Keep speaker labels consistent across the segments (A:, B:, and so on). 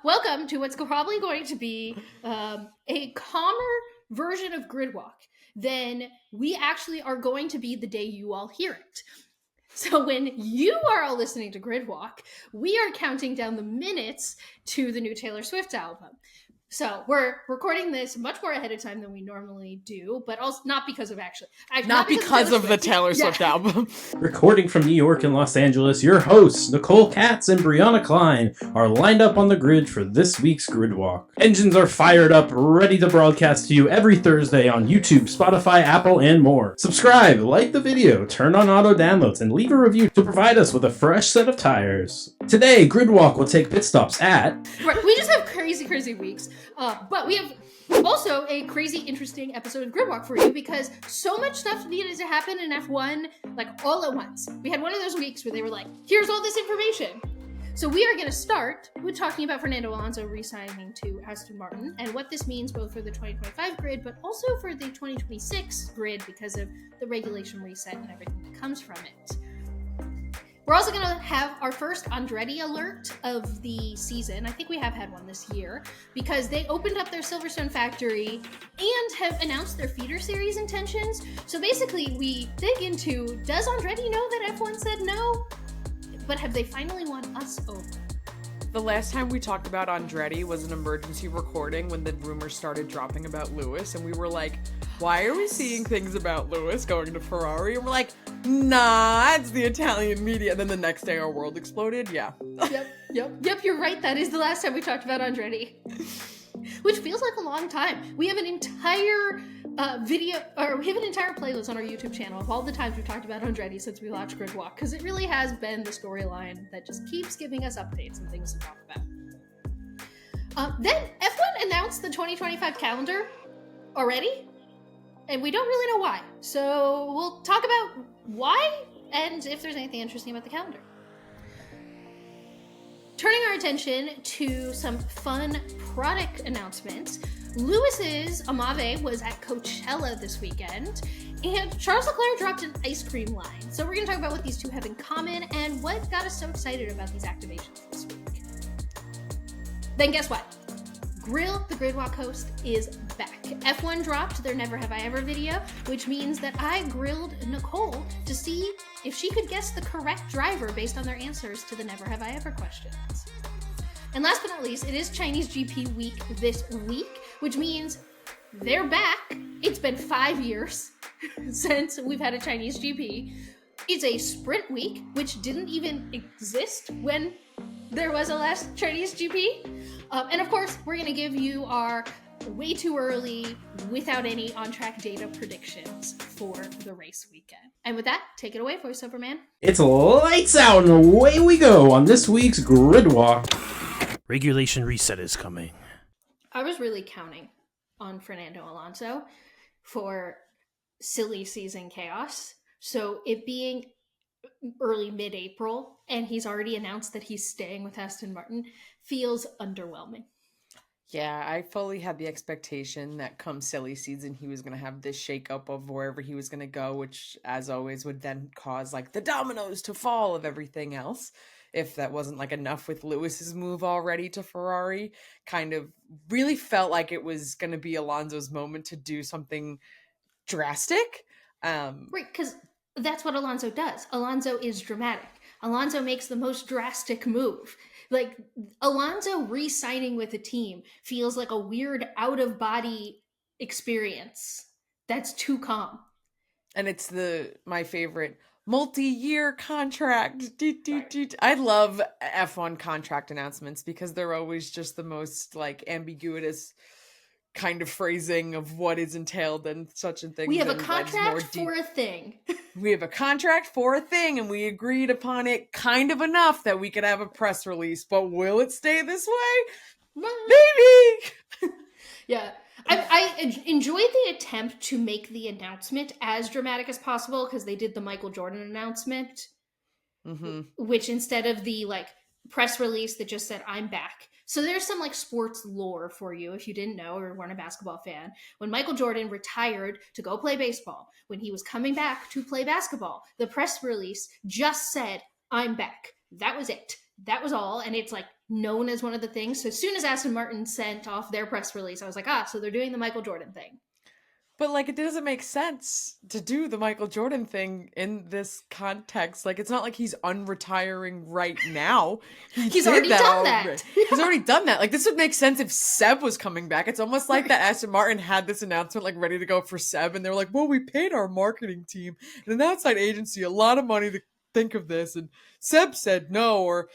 A: Welcome to what's probably going to be a calmer version of Gridwalk than we actually are going to be the day you all hear it. So when you are all listening to Gridwalk, we are counting down the minutes to the new Taylor Swift album. So we're recording this much more ahead of time than we normally do, but also not because of
B: not because of the Taylor Swift album.
C: Recording from New York and Los Angeles, your hosts, Nicole Katz and Brianna Klein, are lined up on the grid for this week's Gridwalk. Engines are fired up, ready to broadcast to you every Thursday on YouTube, Spotify, Apple, and more. Subscribe, like the video, turn on auto downloads, and leave a review to provide us with a fresh set of tires. Today, Gridwalk will take pit stops at...
A: Right, we just have crazy weeks. But we have also a crazy, interesting episode of Gridwalk for you because so much stuff needed to happen in F1, like all at once. We had one of those weeks where they were like, here's all this information. So we are going to start with talking about Fernando Alonso re-signing to Aston Martin and what this means both for the 2025 grid, but also for the 2026 grid because of the regulation reset and everything that comes from it. We're also going to have our first Andretti Alert of the season. I think we have had one this year because they opened up their Silverstone factory and have announced their feeder series intentions. So basically we dig into, does Andretti know that F1 said no? But have they finally won us over?
B: The last time we talked about Andretti was an emergency recording when the rumors started dropping about Lewis, and we were like, why are we seeing things about Lewis going to Ferrari? And we're like, nah, it's the Italian media. And then the next day our world exploded. Yeah.
A: Yep, you're right. That is the last time we talked about Andretti. Which feels like a long time. We have an entire we have an entire playlist on our YouTube channel of all the times we've talked about Andretti since we launched Gridwalk, because it really has been the storyline that just keeps giving us updates and things to talk about. Then F1 announced the 2025 calendar already, and we don't really know why. So we'll talk about why and if there's anything interesting about the calendar. Turning our attention to some fun product announcements, Lewis's Almave was at Coachella this weekend, and Charles Leclerc dropped an ice cream line. So we're going to talk about what these two have in common and what got us so excited about these activations this week. Then guess what? Grill, the Gridwalk host, is back. F1 dropped their Never Have I Ever video, which means that I grilled Nicole to see if she could guess the correct driver based on their answers to the Never Have I Ever questions. And last but not least, it is Chinese GP week this week, which means they're back. It's been 5 years since we've had a Chinese GP. It's a sprint week, which didn't even exist when there was a last Chinese GP. And of course, we're going to give you our way too early, without any on-track data predictions for the race weekend. And with that, take it away, voiceover man.
C: It's lights out and away we go on this week's Gridwalk. Regulation reset is coming.
A: I was really counting on Fernando Alonso for silly season chaos. So it being early mid-April and he's already announced that he's staying with Aston Martin feels underwhelming.
B: Yeah, I fully had the expectation that come silly season, he was going to have this shakeup of wherever he was going to go, which, as always, would then cause, like, the dominoes to fall of everything else. If that wasn't, like, enough with Lewis's move already to Ferrari, kind of really felt like it was going to be Alonso's moment to do something drastic.
A: Right, because that's what Alonso does. Alonso is dramatic. Alonso makes the most drastic move. Like, Alonso re-signing with a team feels like a weird out-of-body experience that's too calm.
B: And it's my favorite multi-year contract. I love F1 contract announcements because they're always just the most, like, ambiguous kind of phrasing of what is entailed and such and things.
A: We have a contract for a thing.
B: We have a contract for a thing, and we agreed upon it kind of enough that we could have a press release. But will it stay this way? Maybe.
A: Yeah. I enjoyed the attempt to make the announcement as dramatic as possible because they did the Michael Jordan announcement, which instead of the, like, press release that just said, I'm back. So there's some, like, sports lore for you if you didn't know or weren't a basketball fan. When Michael Jordan retired to go play baseball, when he was coming back to play basketball, the press release just said, I'm back. That was it. That was all. And it's like known as one of the things. So as soon as Aston Martin sent off their press release, I was like, so they're doing the Michael Jordan thing.
B: But, like, it doesn't make sense to do the Michael Jordan thing in this context. Like, it's not like he's unretiring right now.
A: He's already done that.
B: He's already done that. Like, this would make sense if Seb was coming back. It's almost like that Aston Martin had this announcement, like, ready to go for Seb. And they were like, well, we paid our marketing team and an outside agency a lot of money to think of this. And Seb said no, or,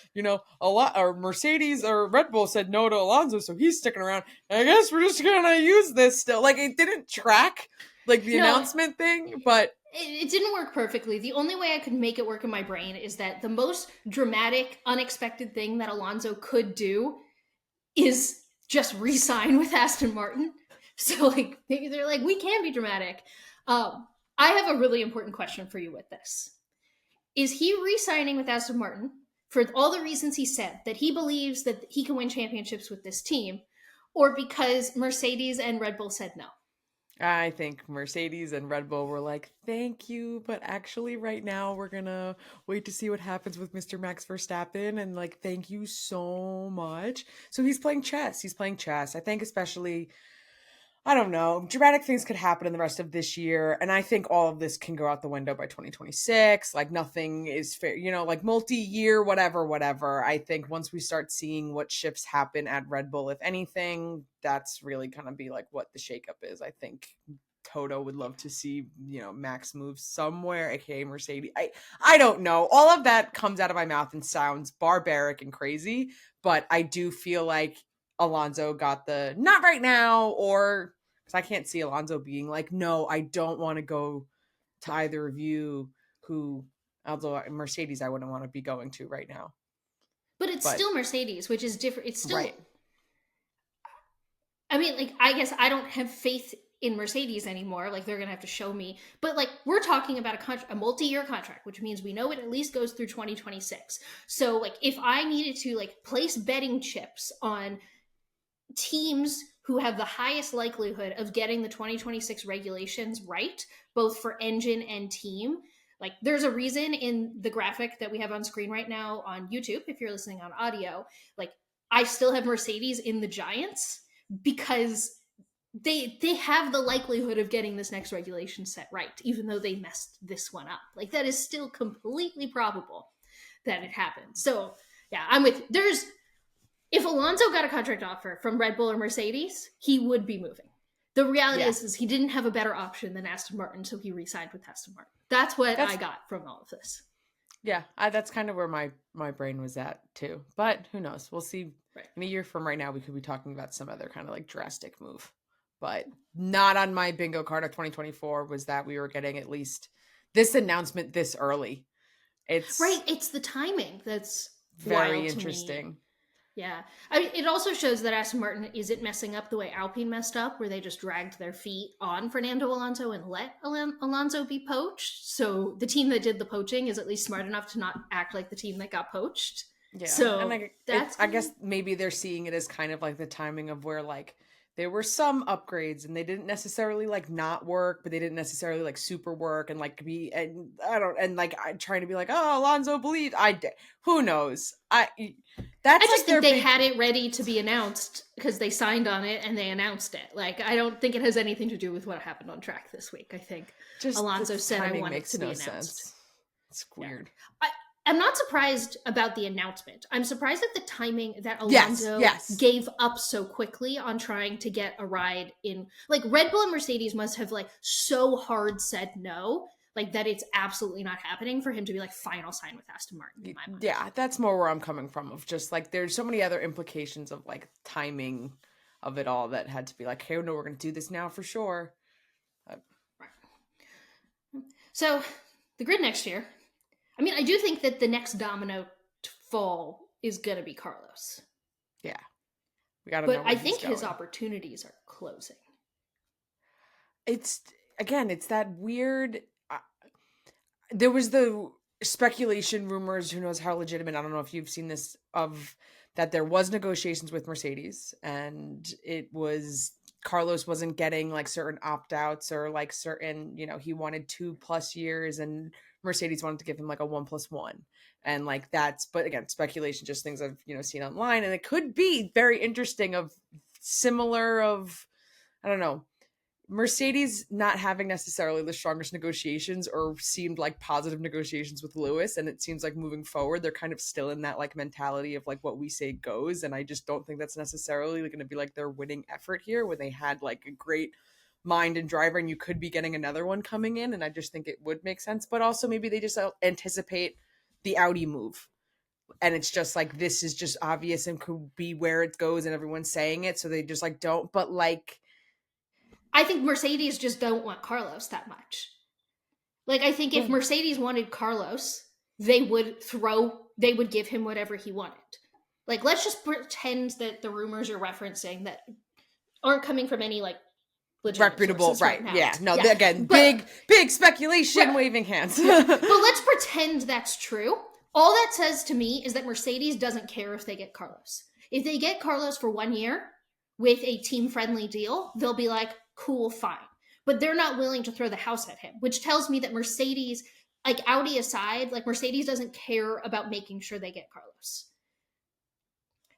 B: or Mercedes or Red Bull said no to Alonso, so he's sticking around. I guess we're just gonna use this still. Like, it didn't track, like, the announcement thing, but
A: it didn't work perfectly. The only way I could make it work in my brain is that the most dramatic, unexpected thing that Alonso could do is just re-sign with Aston Martin. So, like, maybe they're like, we can be dramatic. I have a really important question for you with this. Is he re-signing with Aston Martin for all the reasons he said, that he believes that he can win championships with this team, or because Mercedes and Red Bull said no?
B: I think Mercedes and Red Bull were like, thank you, but actually right now we're gonna wait to see what happens with Mr. Max Verstappen, and, like, thank you so much. So he's playing chess. I think especially, I don't know, dramatic things could happen in the rest of this year, and I think all of this can go out the window by 2026. Like, nothing is fair, like, multi-year, whatever. I think once we start seeing what shifts happen at Red Bull, if anything, that's really gonna be, like, what the shakeup is. I think Toto would love to see, Max move somewhere, aka Mercedes. I don't know. All of that comes out of my mouth and sounds barbaric and crazy, but I do feel like Alonso got the not right now, or because I can't see Alonso being like, no, I don't want to go to either of you, although Mercedes I wouldn't want to be going to right now.
A: But it's still Mercedes, which is different. It's still,
B: right.
A: I mean, like, I guess I don't have faith in Mercedes anymore. Like, they're going to have to show me. But, like, we're talking about a multi-year contract, which means we know it at least goes through 2026. So, like, if I needed to, like, place betting chips on teams who have the highest likelihood of getting the 2026 regulations right, both for engine and team, like, there's a reason in the graphic that we have on screen right now on YouTube, if you're listening on audio, like, I still have Mercedes in the Giants because they have the likelihood of getting this next regulation set right, even though they messed this one up. Like, that is still completely probable that it happened. So yeah, I'm with if Alonso got a contract offer from Red Bull or Mercedes, he would be moving. The reality is he didn't have a better option than Aston Martin, so he re-signed with Aston Martin. That's what I got from all of this.
B: Yeah, that's kind of where my brain was at too. But who knows? We'll see. Right. In a year from right now, we could be talking about some other kind of, like, drastic move. But not on my bingo card of 2024 was that we were getting at least this announcement this early. It's
A: the timing that's
B: very interesting.
A: Yeah. I mean, it also shows that Aston Martin isn't messing up the way Alpine messed up, where they just dragged their feet on Fernando Alonso and let Alonso be poached. So the team that did the poaching is at least smart enough to not act like the team that got poached.
B: Yeah.
A: So
B: and I guess maybe they're seeing it as kind of like the timing of where, like, there were some upgrades and they didn't necessarily, like, not work, but they didn't necessarily, like, super work and, like, I'm trying to be like, oh, Alonso believed. Who knows? I just
A: think they had it ready to be announced because they signed on it and they announced it. Like, I don't think it has anything to do with what happened on track this week. I think just Alonso said, I want it to be announced.
B: Sense. It's weird.
A: Yeah. I'm not surprised about the announcement. I'm surprised at the timing that Alonso gave up so quickly on trying to get a ride in. Like, Red Bull and Mercedes must have, like, so hard said no, like, that it's absolutely not happening for him to be like, final sign with Aston Martin in my mind.
B: Yeah, that's more where I'm coming from, of just, like, there's so many other implications of, like, timing of it all that had to be like, hey, no, we're going to do this now for sure.
A: Right. So the grid next year, I mean, I do think that the next domino to fall is going to be Carlos.
B: Yeah. We got to
A: know where I think his opportunities are closing.
B: It's that weird. There was the speculation, rumors, who knows how legitimate, I don't know if you've seen this, of that there was negotiations with Mercedes and it was Carlos wasn't getting, like, certain opt-outs or, like, certain, he wanted 2+ years and Mercedes wanted to give him, like, a 1+1. And like but again, speculation, just things I've, seen online. And it could be very interesting I don't know, Mercedes not having necessarily the strongest negotiations or seemed like positive negotiations with Lewis. And it seems like moving forward, they're kind of still in that like mentality of like what we say goes. And I just don't think that's necessarily going to be like their winning effort here when they had like a great mind and driver and you could be getting another one coming in. And I just think it would make sense. But also maybe they just anticipate the Audi move. And it's just like, this is just obvious and could be where it goes and everyone's saying it. So they just like don't, but like,
A: I think Mercedes just don't want Carlos that much. Like, I think if Mercedes wanted Carlos, they would give him whatever he wanted. Like, let's just pretend that the rumors you're referencing that aren't coming from any like
B: reputable, right?
A: Now.
B: Yeah, no. Yeah. Again, big speculation, right. Waving hands.
A: But let's pretend that's true. All that says to me is that Mercedes doesn't care if they get Carlos. If they get Carlos for 1 year with a team-friendly deal, they'll be like, cool, fine. But they're not willing to throw the house at him, which tells me that Mercedes, like Audi aside, like Mercedes doesn't care about making sure they get Carlos.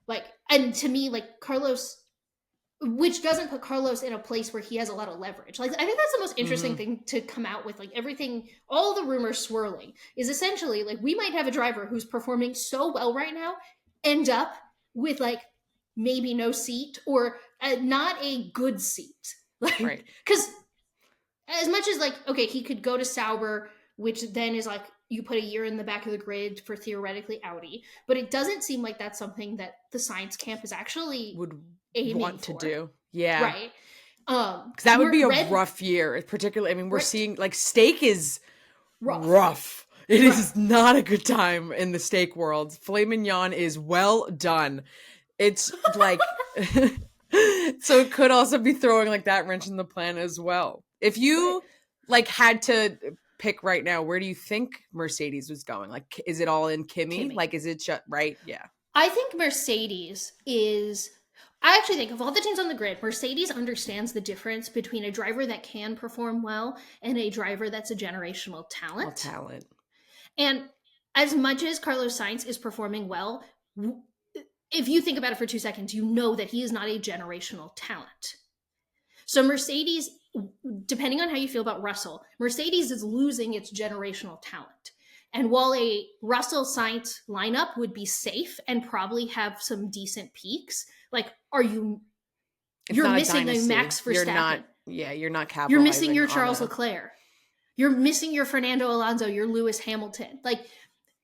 A: Like, and to me, like Carlos, which doesn't put Carlos in a place where he has a lot of leverage. Like, I think that's the most interesting thing to come out with, like everything, all the rumors swirling is essentially like we might have a driver who's performing so well right now, end up with like maybe no seat or not a good seat. Like,
B: right.
A: Because as much as like, okay, he could go to Sauber, which then is like, you put a year in the back of the grid for theoretically Audi, but it doesn't seem like that's something that the Sainz camp is actually
B: would
A: aiming
B: want
A: for.
B: To do. Yeah.
A: Right.
B: Because that would be a rough year, particularly. I mean, we're seeing like steak is rough. It is not a good time in the steak world. Filet mignon is well done. It's like, so it could also be throwing like that wrench in the plan as well. If you like had to pick right now, where do you think Mercedes was going? Like, is it all in Kimi? Like, is it just right? Yeah.
A: I think Mercedes is, I actually think of all the teams on the grid, Mercedes understands the difference between a driver that can perform well and a driver that's a generational talent. And as much as Carlos Sainz is performing well, if you think about it for 2 seconds, you know that he is not a generational talent. So Mercedes, depending on how you feel about Russell, Mercedes is losing its generational talent. And while a Russell Sainz lineup would be safe and probably have some decent peaks, like, you're missing a Max Verstappen.
B: You're not capitalizing.
A: You're missing your Charles Leclerc. You're missing your Fernando Alonso, your Lewis Hamilton. Like,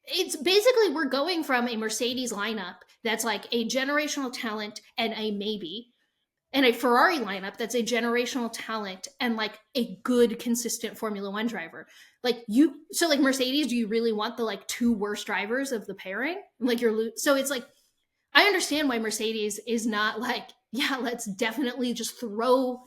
A: it's basically, we're going from a Mercedes lineup that's like a generational talent and a maybe, and a Ferrari lineup that's a generational talent and like a good, consistent Formula One driver. Like so like Mercedes, do you really want the like two worst drivers of the pairing? Like so it's like, I understand why Mercedes is not like, yeah, let's definitely just throw.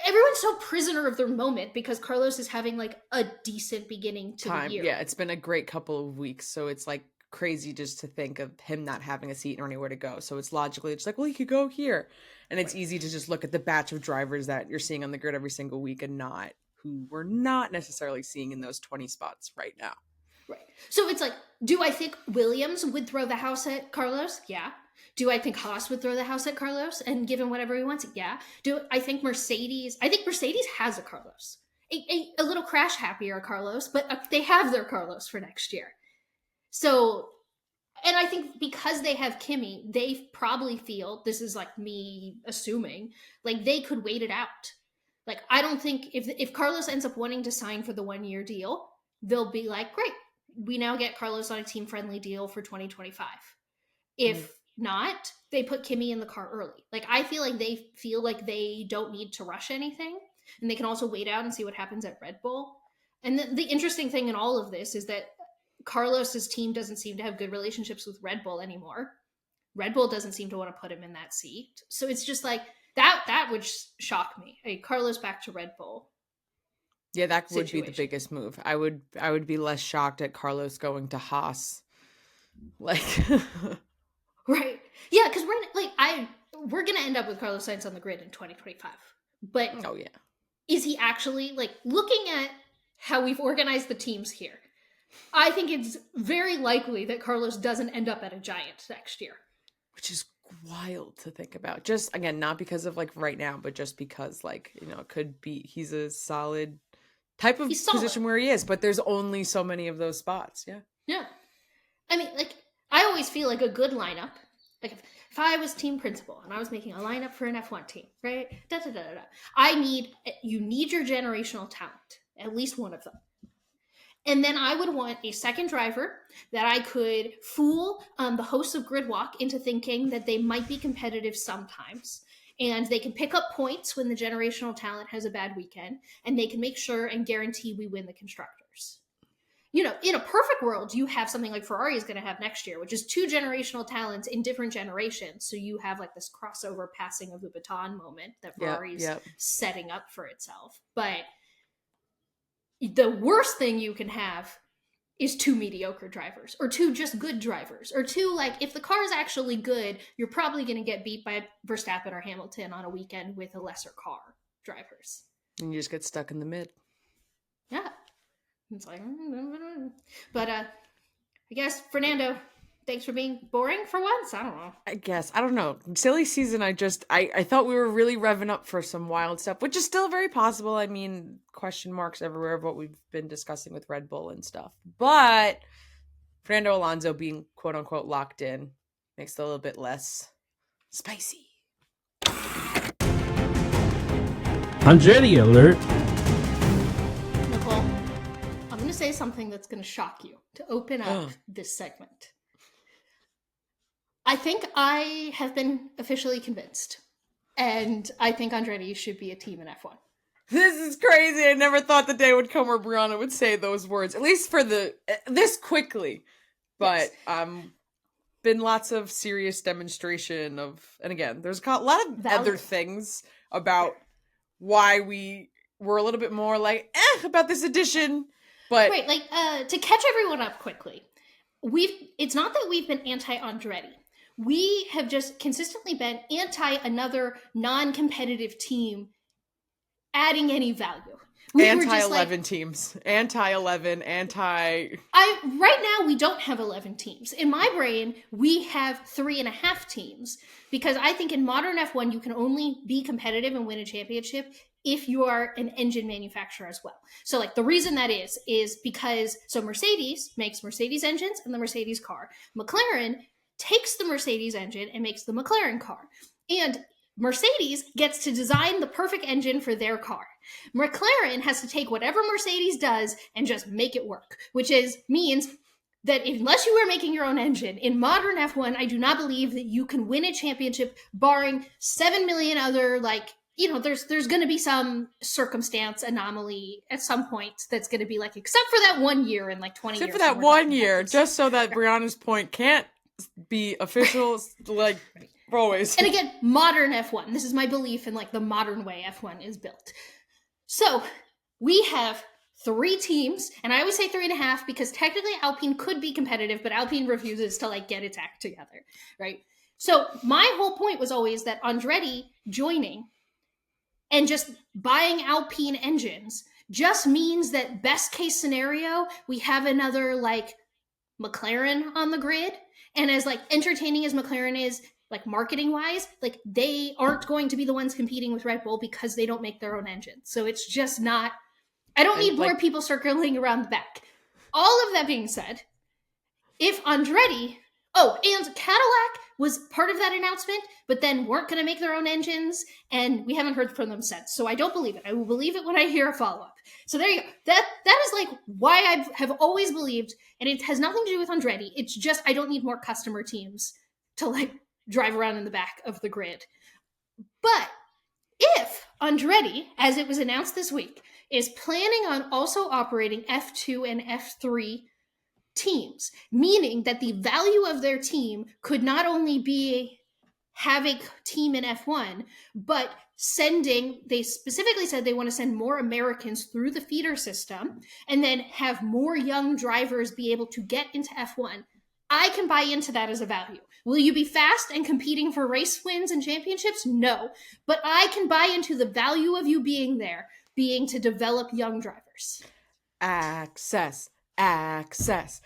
A: Everyone's so prisoner of their moment because Carlos is having like a decent beginning to the year.
B: Yeah, it's been a great couple of weeks. So it's like crazy just to think of him not having a seat or anywhere to go. So it's logically, it's like, well, he could go here. And it's easy to just look at the batch of drivers that you're seeing on the grid every single week and not who we're not necessarily seeing in those 20 spots right now.
A: Right. So it's like, do I think Williams would throw the house at Carlos? Yeah. Do I think Haas would throw the house at Carlos and give him whatever he wants? Yeah. Do I think Mercedes has a Carlos. A little crash happier Carlos, but they have their Carlos for next year. So, and I think because they have Kimi, they probably feel, this is like me assuming, like they could wait it out. Like, I don't think if Carlos ends up wanting to sign for the 1 year deal, they'll be like, great, we now get Carlos on a team friendly deal for 2025. If not, they put Kimi in the car early. Like, I feel like they don't need to rush anything, and they can also wait out and see what happens at Red Bull. And the interesting thing in all of this is that Carlos's team doesn't seem to have good relationships with Red Bull anymore. Red Bull doesn't seem to want to put him in that seat. So it's just like that would shock me. A Carlos back to Red Bull.
B: Yeah, that would be the biggest move. I would be less shocked at Carlos going to Haas. Like
A: right. Yeah, because we're gonna end up with Carlos Sainz on the grid in 2025. But is he actually, like, looking at how we've organized the teams here? I think it's very likely that Carlos doesn't end up at a Giant next year.
B: Which is wild to think about. Just, again, not because of, like, right now, but just because, like, you know, it could be he's a solid type of position where he is, but there's only so many of those spots. Yeah.
A: Yeah. I mean, like, I always feel like a good lineup. Like, if I was team principal and I was making a lineup for an F1 team, right? You need your generational talent, at least one of them. And then I would want a second driver that I could fool the hosts of Gridwalk into thinking that they might be competitive sometimes. And they can pick up points when the generational talent has a bad weekend. And they can make sure and guarantee we win the constructors. You know, in a perfect world, you have something like Ferrari is going to have next year, which is 2 generational talents in different generations. So you have like this crossover passing of the baton moment that Ferrari's setting up for itself. But the worst thing you can have is 2 mediocre drivers or 2 just good drivers or 2, like, if the car is actually good, you're probably going to get beat by Verstappen or Hamilton on a weekend with a lesser car drivers.
B: And you just get stuck in the mid.
A: Yeah. It's like, but I guess, Fernando, thanks for being boring for once. I don't know.
B: I guess. I don't know. Silly season, I thought we were really revving up for some wild stuff, which is still very possible. I mean, question marks everywhere of what we've been discussing with Red Bull and stuff. But Fernando Alonso being quote unquote locked in makes it a little bit less spicy.
C: Andretti Alert.
A: Nicole, I'm going to say something that's going to shock you to open up this segment. I think I have been officially convinced, and I think Andretti should be a team in F1.
B: This is crazy. I never thought the day would come where Brianna would say those words, at least for this quickly. But been lots of serious demonstration of, and again, there's a lot of other things about why we were a little bit more like about this edition. But
A: right, like to catch everyone up quickly, it's not that we've been anti-Andretti. We have just consistently been anti another non-competitive team adding any value.
B: Anti-11 teams. Anti-11,
A: Right now, we don't have 11 teams. In my brain, we have 3.5 teams. Because I think in modern F1, you can only be competitive and win a championship if you are an engine manufacturer as well. So, like, the reason that is because, so Mercedes makes Mercedes engines and the Mercedes car. McLaren takes the Mercedes engine and makes the McLaren car. And Mercedes gets to design the perfect engine for their car. McLaren has to take whatever Mercedes does and just make it work, which means that unless you are making your own engine, in modern F1, I do not believe that you can win a championship barring 7 million other, like, you know, there's going to be some circumstance anomaly at some point that's going to be like, except for that 1 year in like 20 years.
B: Except for that 1 year, just so that Brianna's point can't be official, like, always.
A: And again, modern F1. This is my belief in, like, the modern way F1 is built. So we have 3 teams, and I always say 3.5 because technically Alpine could be competitive, but Alpine refuses to, like, get its act together, right? So my whole point was always that Andretti joining and just buying Alpine engines just means that best case scenario, we have another, like, McLaren on the grid. And as, like, entertaining as McLaren is, like, marketing wise, like, they aren't going to be the ones competing with Red Bull because they don't make their own engines. So it's just not, I don't need more people circling around the back. All of that being said, if Andretti, and Cadillac was part of that announcement, but then weren't going to make their own engines, and we haven't heard from them since. So I don't believe it. I will believe it when I hear a follow-up. So there you go. That is, like, why I have always believed, and it has nothing to do with Andretti. It's just I don't need more customer teams to, like, drive around in the back of the grid. But if Andretti, as it was announced this week, is planning on also operating F2 and F3 teams, meaning that the value of their team could not only be have a team in F1, but they specifically said they want to send more Americans through the feeder system and then have more young drivers be able to get into F1. I can buy into that as a value. Will you be fast and competing for race wins and championships? No. But I can buy into the value of you being there, being to develop young drivers.
B: Access. access,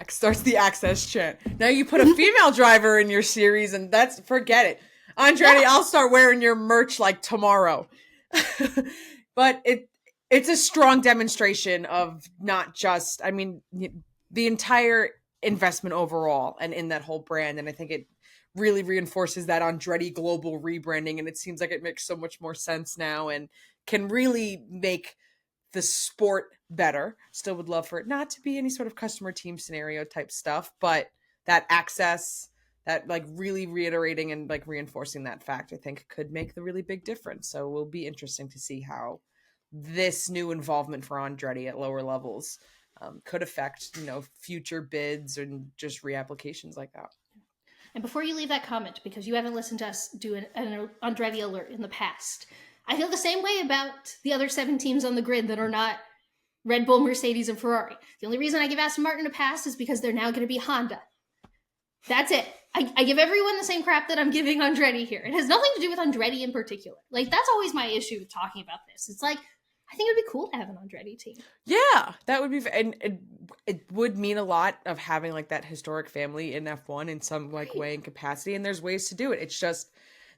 B: starts the access chant. Now you put a female driver in your series and forget it. Andretti, I'll start wearing your merch like tomorrow. But it's a strong demonstration of not just, I mean, the entire investment overall and in that whole brand. And I think it really reinforces that Andretti Global rebranding. And it seems like it makes so much more sense now and can really make the sport better. Still would love for it not to be any sort of customer team scenario type stuff, but that access, that like really reiterating and like reinforcing that fact, I think could make the really big difference. So it will be interesting to see how this new involvement for Andretti at lower levels could affect, future bids and just reapplications like that.
A: And before you leave that comment, because you haven't listened to us do an Andretti Alert in the past, I feel the same way about the other 7 teams on the grid that are not Red Bull, Mercedes, and Ferrari. The only reason I give Aston Martin a pass is because they're now going to be Honda. That's it. I give everyone the same crap that I'm giving Andretti here. It has nothing to do with Andretti in particular. Like, that's always my issue with talking about this. It's like, I think it'd be cool to have an Andretti team.
B: Yeah, that would be, and it would mean a lot of having like that historic family in F1 in some like way and capacity. And there's ways to do it. It's just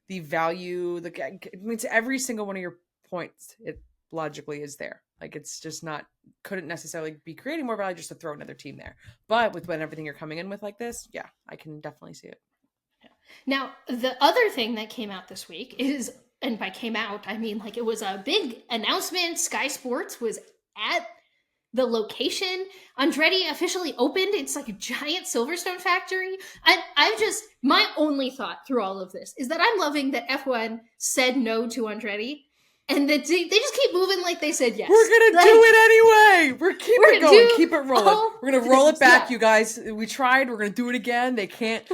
B: the value, to every single one of your points, it logically is there. Like, it's just couldn't necessarily be creating more value just to throw another team there. But with everything you're coming in with like this, yeah, I can definitely see it.
A: Now, the other thing that came out this week is, and by came out, I mean like it was a big announcement. Sky Sports was at the location. Andretti officially opened. It's like a giant Silverstone factory. My only thought through all of this is that I'm loving that F1 said no to Andretti and that they just keep moving like they said yes.
B: We're going to do it anyway. We're keep it rolling. We're going to roll it back, you guys. We tried. We're going to do it again. They can't.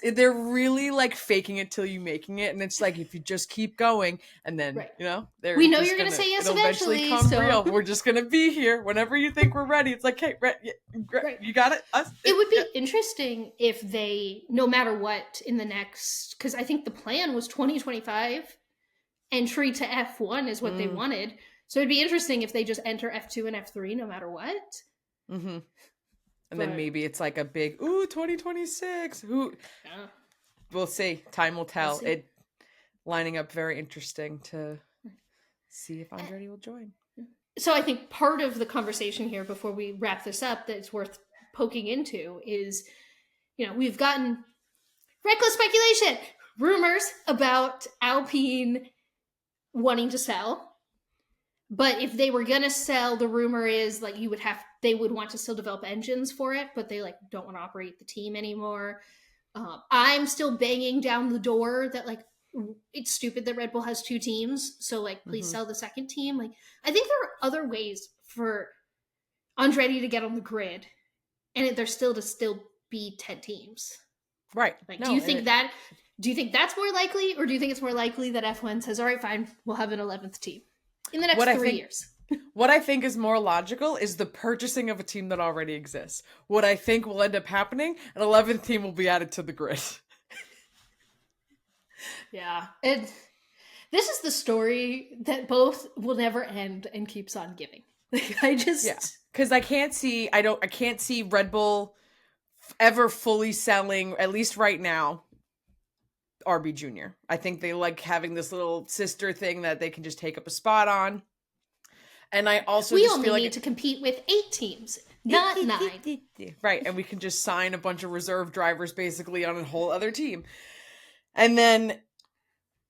B: They're really like faking it till you making it. And it's like, if you just keep going and then,
A: we know you're going to say yes eventually.
B: Real. We're just going to be here whenever you think we're ready. It's like, hey, you got it?
A: It would be interesting if they, no matter what in the next, because I think the plan was 2025. Entry to F1 is what they wanted. So it'd be interesting if they just enter F2 and F3 no matter what.
B: Mm-hmm. And then maybe it's like a big, 2026. We'll see. Time will tell. It lining up very interesting to see if Andretti will join.
A: So I think part of the conversation here before we wrap this up that's worth poking into is, we've gotten reckless speculation, rumors about Alpine wanting to sell, but if they were gonna sell, the rumor is like they would want to still develop engines for it, but they like don't want to operate the team anymore. I'm still banging down the door that like it's stupid that Red Bull has 2 teams, so like please sell the second team. Like, I think there are other ways for Andretti to get on the grid and there still be 10 teams,
B: right?
A: Like, do you think that's more likely, or do you think it's more likely that F1 says, all right, fine, we'll have an 11th team in the next 3 years?
B: What I think is more logical is the purchasing of a team that already exists. What I think will end up happening, an 11th team will be added to the grid.
A: Yeah. This is the story that both will never end and keeps on giving. Like,
B: because I can't see Red Bull ever fully selling, at least right now, RB Jr. I think they like having this little sister thing that they can just take up a spot on. And I also feel like
A: need to compete with 8 teams, not 9.
B: Right, and we can just sign a bunch of reserve drivers basically on a whole other team. And then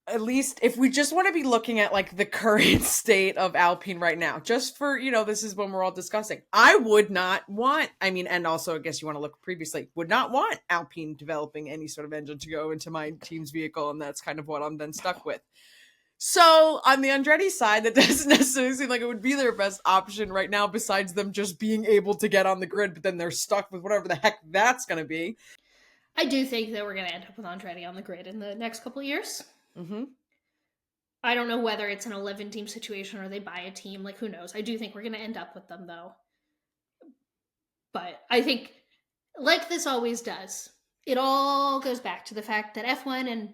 B: at least if we just want to be looking at like the current state of Alpine right now, just for, this is when we're all discussing, I would not want, and also I guess you want to look previously, would not want Alpine developing any sort of engine to go into my team's vehicle. And that's kind of what I'm then stuck with. So on the Andretti side, that doesn't necessarily seem like it would be their best option right now, besides them just being able to get on the grid, but then they're stuck with whatever the heck that's going to be.
A: I do think that we're going to end up with Andretti on the grid in the next couple of years.
B: Mm-hmm.
A: I don't know whether it's an 11-team situation or they buy a team. Like, who knows? I do think we're going to end up with them, though. But I think, like this always does, it all goes back to the fact that F1 and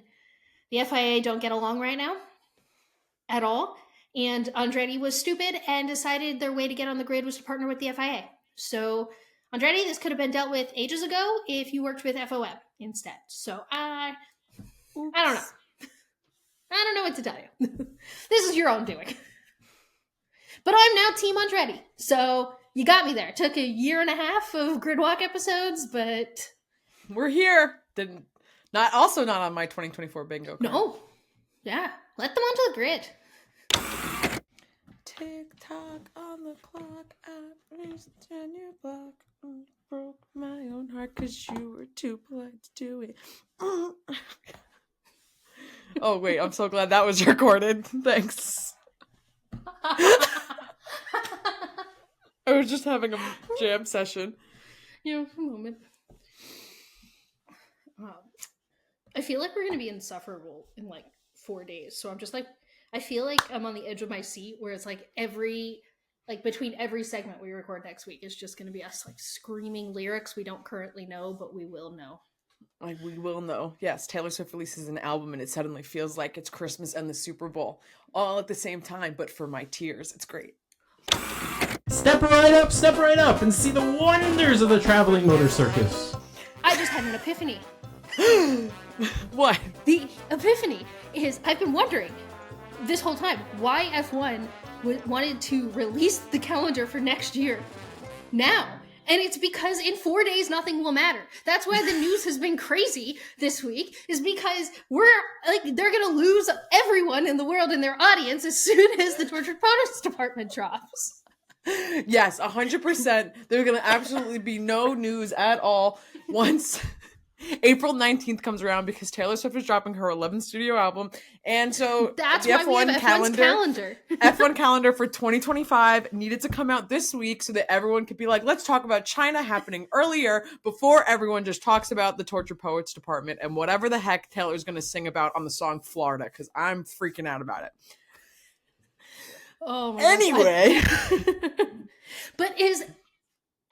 A: the FIA don't get along right now at all. And Andretti was stupid and decided their way to get on the grid was to partner with the FIA. So, Andretti, this could have been dealt with ages ago if you worked with FOM instead. So, I don't know. I don't know what to tell you. This is your own doing. But I'm now Team Andretti. So, you got me there. It took a year and a half of Gridwalk episodes, but...
B: We're here. Not on my 2024 bingo card.
A: No. Yeah. Let them onto the grid.
B: Tick tock on the clock. I raced down your block. Broke my own heart because you were too polite to do it. Oh, wait. I'm so glad that was recorded. Thanks. I was just having a jam session.
A: Yeah, a moment. I feel like we're going to be insufferable in like 4 days. So I'm just like, I feel like I'm on the edge of my seat where it's like between every segment we record next week is just going to be us like screaming lyrics we don't currently know, but we will know.
B: Like, we will know. Yes, Taylor Swift releases an album and it suddenly feels like it's Christmas and the Super Bowl all at the same time, but for my tears. It's great.
C: Step right up, and see the wonders of the traveling motor circus.
A: I just had an epiphany.
B: What?
A: The epiphany is I've been wondering this whole time why F1 wanted to release the calendar for next year now. And it's because in 4 days, nothing will matter. That's why the news has been crazy this week, is because they're going to lose everyone in the world in their audience as soon as the Tortured Poets department drops.
B: Yes, 100%. There's going to absolutely be no news at all once April 19th comes around, because Taylor Swift is dropping her 11th studio album. And so
A: that's
B: the
A: why
B: F1
A: we have calendar.
B: F1 calendar for 2025 needed to come out this week so that everyone could be like, let's talk about China happening earlier before everyone just talks about the Tortured Poets department and whatever the heck Taylor's going to sing about on the song Florida, because I'm freaking out about it.
A: Oh my
B: anyway.
A: But is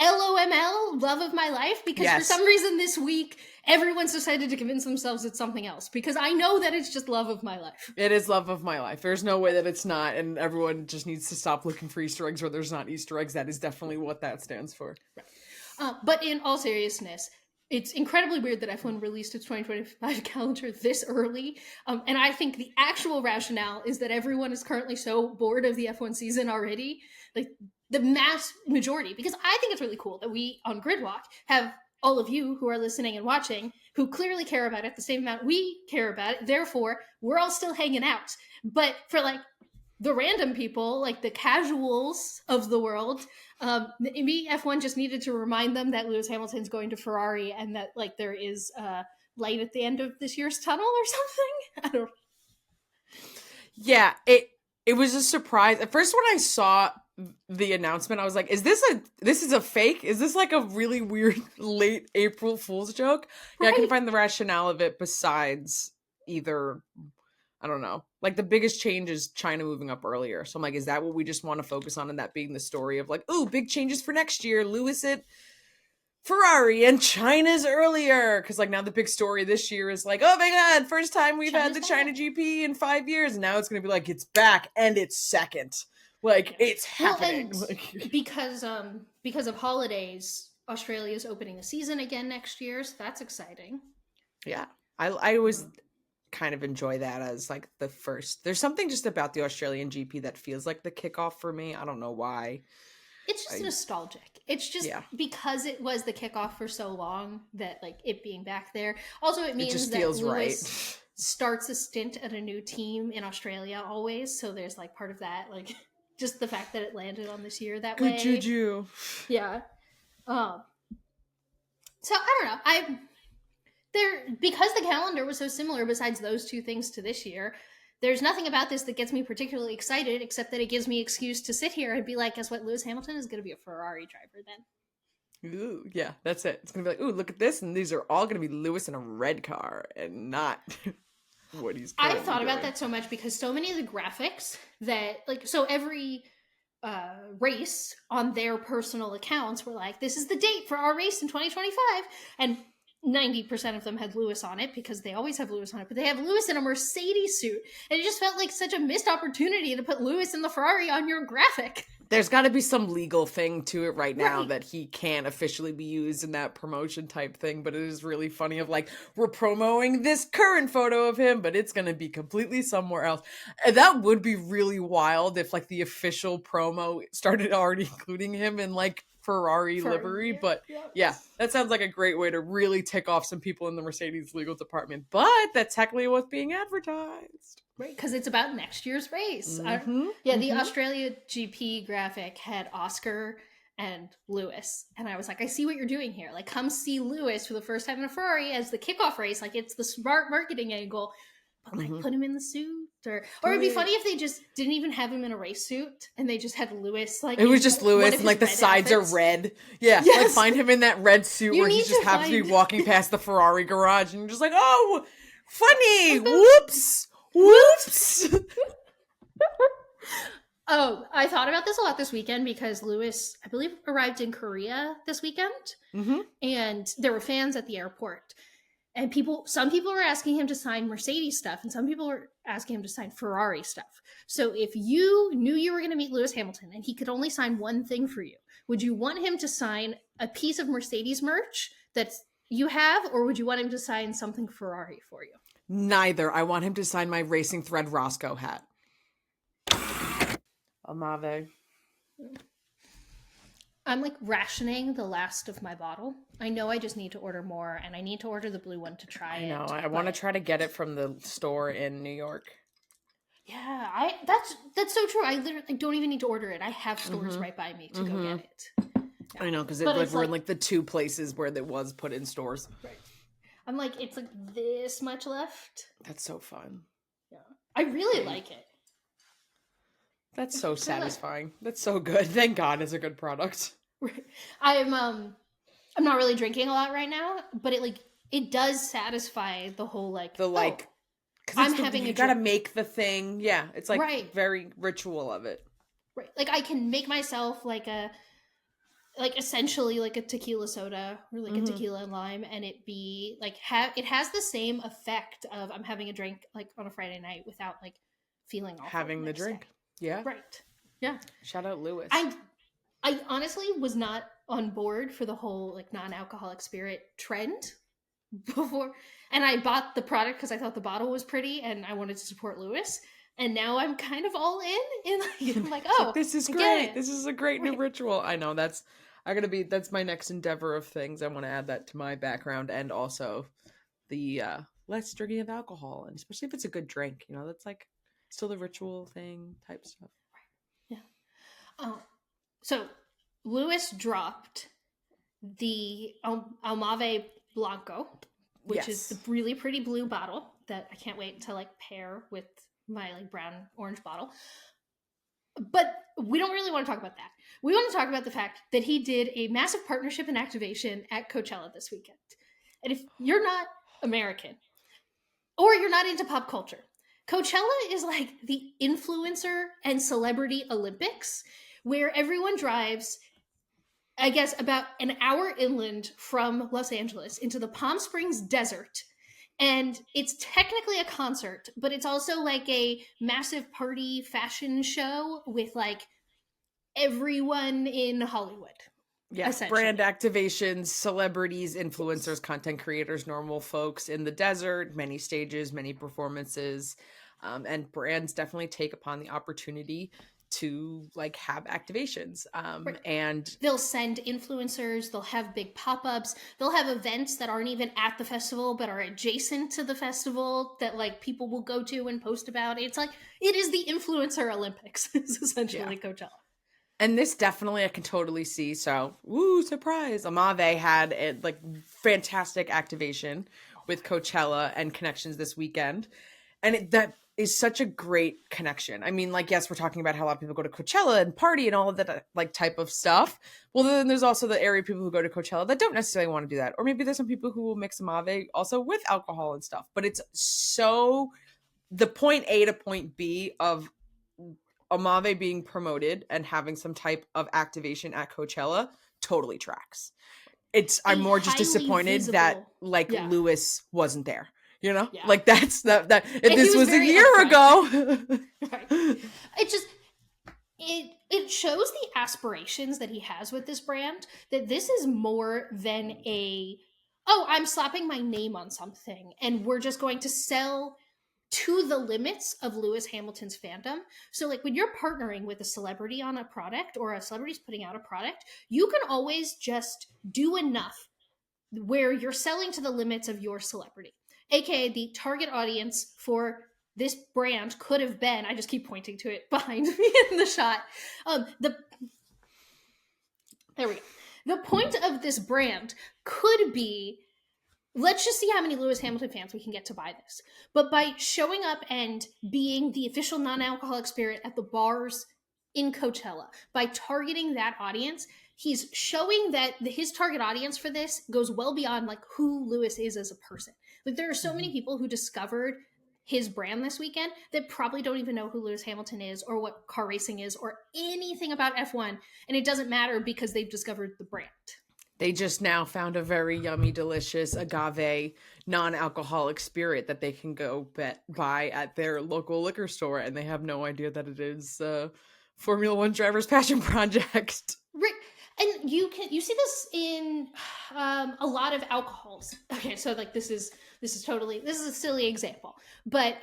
A: LOML love of my life? Because
B: yes.
A: For some reason this week, everyone's decided to convince themselves it's something else. Because I know that it's just love of my life.
B: It is love of my life. There's no way that it's not. And everyone just needs to stop looking for Easter eggs where there's not Easter eggs. That is definitely what that stands for.
A: Right. But in all seriousness, it's incredibly weird that F1 released its 2025 calendar this early. And I think the actual rationale is that everyone is currently so bored of the F1 season already. Like, the mass majority, because I think it's really cool that we on Gridwalk have all of you who are listening and watching who clearly care about it the same amount we care about it. Therefore, we're all still hanging out. But for like the random people, like the casuals of the world, maybe F1 just needed to remind them that Lewis Hamilton's going to Ferrari and that like there is light at the end of this year's tunnel or something. I don't know.
B: Yeah, it was a surprise. At first when I saw the announcement, I was like, this is a fake? Is this like a really weird late April Fool's joke? Yeah, right. I can find the rationale of it besides either, I don't know. Like, the biggest change is China moving up earlier. So I'm like, is that what we just want to focus on, and that being the story of like, ooh, big changes for next year, Lewis at Ferrari and China's earlier? Because like now the big story this year is like, oh my god, first time we've had the China GP in 5 years, and now it's gonna be like, it's back and it's second. Like, it's happening.
A: Well, because of holidays, Australia's opening the season again next year, so that's exciting.
B: Yeah, I always kind of enjoy that as like the first. There's something just about the Australian GP that feels like the kickoff for me. I don't know why.
A: It's just nostalgic. It's just because it was the kickoff for so long that like it being back there. Also, it means
B: just
A: that
B: feels
A: Lewis
B: right.
A: starts a stint at a new team in Australia always. So there's like part of that, like just the fact that it landed on this year that way.
B: Good juju.
A: Yeah. So I don't know. Because the calendar was so similar besides those two things to this year, there's nothing about this that gets me particularly excited except that it gives me excuse to sit here and be like, guess what? Lewis Hamilton is going to be a Ferrari driver then.
B: Ooh, yeah, that's it. It's going to be like, ooh, look at this. And these are all going to be Lewis in a red car and not what he's
A: I thought
B: doing.
A: about that so much because so many of the graphics that, like, so every race on their personal accounts were like, this is the date for our race in 2025. And 90% of them had Lewis on it because they always have Lewis on it, but they have Lewis in a Mercedes suit. And it just felt like such a missed opportunity to put Lewis in the Ferrari on your graphic.
B: There's got to be some legal thing to it right now
A: Right.
B: that he can't officially be used in that promotion type thing, but it is really funny of like, we're promoting this current photo of him, but it's going to be completely somewhere else. And that would be really wild if like the official promo started already including him in like Ferrari livery, but yeah, that sounds like a great way to really tick off some people in the Mercedes legal department, but that's technically what's being advertised.
A: Right, because it's about next year's race.
B: Mhm,
A: The Australia GP graphic had Oscar and Lewis, and I was like, I see what you're doing here. Like, come see Lewis for the first time in a Ferrari as the kickoff race. Like, it's the smart marketing angle. But like, put him in the suit, or it'd be funny if they just didn't even have him in a race suit and they just had Lewis. Like,
B: it was just Lewis, and like the sides
A: outfits.
B: are red. Yeah,
A: Yes.
B: like find him in that red suit where he just happens to be walking past the Ferrari garage, and you're just like, oh, funny. Whoops. Whoops.
A: Oh, I thought about this a lot this weekend because Lewis, I believe, arrived in Korea this weekend, and there were fans at the airport, and some people were asking him to sign Mercedes stuff, and some people were asking him to sign Ferrari stuff. So if you knew you were going to meet Lewis Hamilton and he could only sign one thing for you, would you want him to sign a piece of Mercedes merch that you have, or would you want him to sign something Ferrari for you?
B: Neither. I want him to sign my Racing Thread Roscoe hat. Almave.
A: I'm like rationing the last of my bottle. I know I just need to order more, and I need to order the blue one to try it.
B: I know. I want to try to get it from the store in New York.
A: Yeah, that's so true. I literally don't even need to order it. I have stores right by me to go get it.
B: I know, because
A: But
B: we're in like the two places where it was put in stores.
A: Right. I'm like, it's like this much left.
B: That's so fun.
A: Yeah, I really like it.
B: That's so satisfying. That's so good. Thank God it's a good product.
A: Right. I'm not really drinking a lot right now, but it does satisfy the whole like
B: because you gotta make the thing. Yeah, it's like very ritual of it.
A: Right, like I can make myself like essentially like a tequila soda or like a tequila and lime, and it be like it has the same effect of I'm having a drink like on a Friday night without like feeling awful
B: having the drink.
A: day.
B: Yeah.
A: Right. Yeah.
B: Shout out Lewis.
A: I honestly was not on board for the whole like non-alcoholic spirit trend before, and I bought the product because I thought the bottle was pretty and I wanted to support Lewis. And now I'm kind of all in like, I'm like, oh,
B: this is great. This is a great new ritual. I know that's my next endeavor of things. I want to add that to my background, and also the less drinking of alcohol, and especially if it's a good drink, that's like still the ritual thing type stuff.
A: Yeah. So Lewis dropped the Almave Blanco, which is the really pretty blue bottle that I can't wait to like pair with my like brown orange bottle. But we don't really want to talk about that. We want to talk about the fact that he did a massive partnership and activation at Coachella this weekend. And if you're not American or you're not into pop culture, Coachella is like the influencer and celebrity Olympics, where everyone drives, I guess, about an hour inland from Los Angeles into the Palm Springs desert. And it's technically a concert, but it's also like a massive party fashion show with like everyone in Hollywood.
B: Yes, brand activations, celebrities, influencers, content creators, normal folks in the desert, many stages, many performances, and brands definitely take upon the opportunity to like have activations. And
A: they'll send influencers, they'll have big pop-ups, they'll have events that aren't even at the festival but are adjacent to the festival that like people will go to and post about. It's like it is the influencer Olympics. It's essentially Coachella.
B: And this definitely I can totally see. So, woo, surprise. Almave had a like fantastic activation with Coachella and connections this weekend. And that is such a great connection. I mean, like, yes, we're talking about how a lot of people go to Coachella and party and all of that like type of stuff. Well, then there's also the area of people who go to Coachella that don't necessarily want to do that. Or maybe there's some people who will mix Almave also with alcohol and stuff. But it's so the point A to point B of Almave being promoted and having some type of activation at Coachella totally tracks. I'm more just disappointed that like Lewis wasn't there. Like that's that if this was a year ago.
A: Right. It just it shows the aspirations that he has with this brand, that this is more than I'm slapping my name on something and we're just going to sell to the limits of Lewis Hamilton's fandom. So like when you're partnering with a celebrity on a product, or a celebrity's putting out a product, you can always just do enough where you're selling to the limits of your celebrity, aka the target audience for this brand could have been, I just keep pointing to it behind me in the shot. There we go. The point of this brand could be, let's just see how many Lewis Hamilton fans we can get to buy this. But by showing up and being the official non-alcoholic spirit at the bars in Coachella, by targeting that audience, he's showing that his target audience for this goes well beyond like who Lewis is as a person. Like there are so many people who discovered his brand this weekend that probably don't even know who Lewis Hamilton is or what car racing is or anything about F1. And it doesn't matter because they've discovered the brand.
B: They just now found a very yummy, delicious agave non-alcoholic spirit that they can go buy at their local liquor store, and they have no idea that it is Formula One driver's passion project.
A: Right. And you see this in a lot of alcohols. Okay, so like this is a silly example, but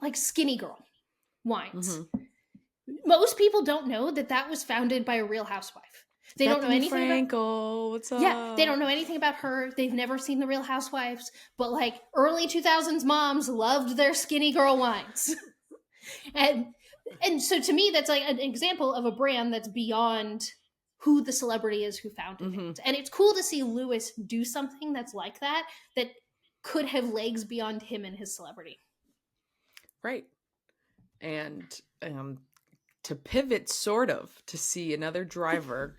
A: like Skinny Girl wines. Mm-hmm. Most people don't know that was founded by a Real Housewife. They don't know anything about.
B: What's up?
A: Yeah, they don't know anything about her. They've never seen the Real Housewives, but like early 2000s moms loved their Skinny Girl wines. and so to me, that's like an example of a brand that's beyond who the celebrity is who founded it. And it's cool to see Lewis do something that's like that could have legs beyond him and his celebrity.
B: Right. And to pivot sort of to see another driver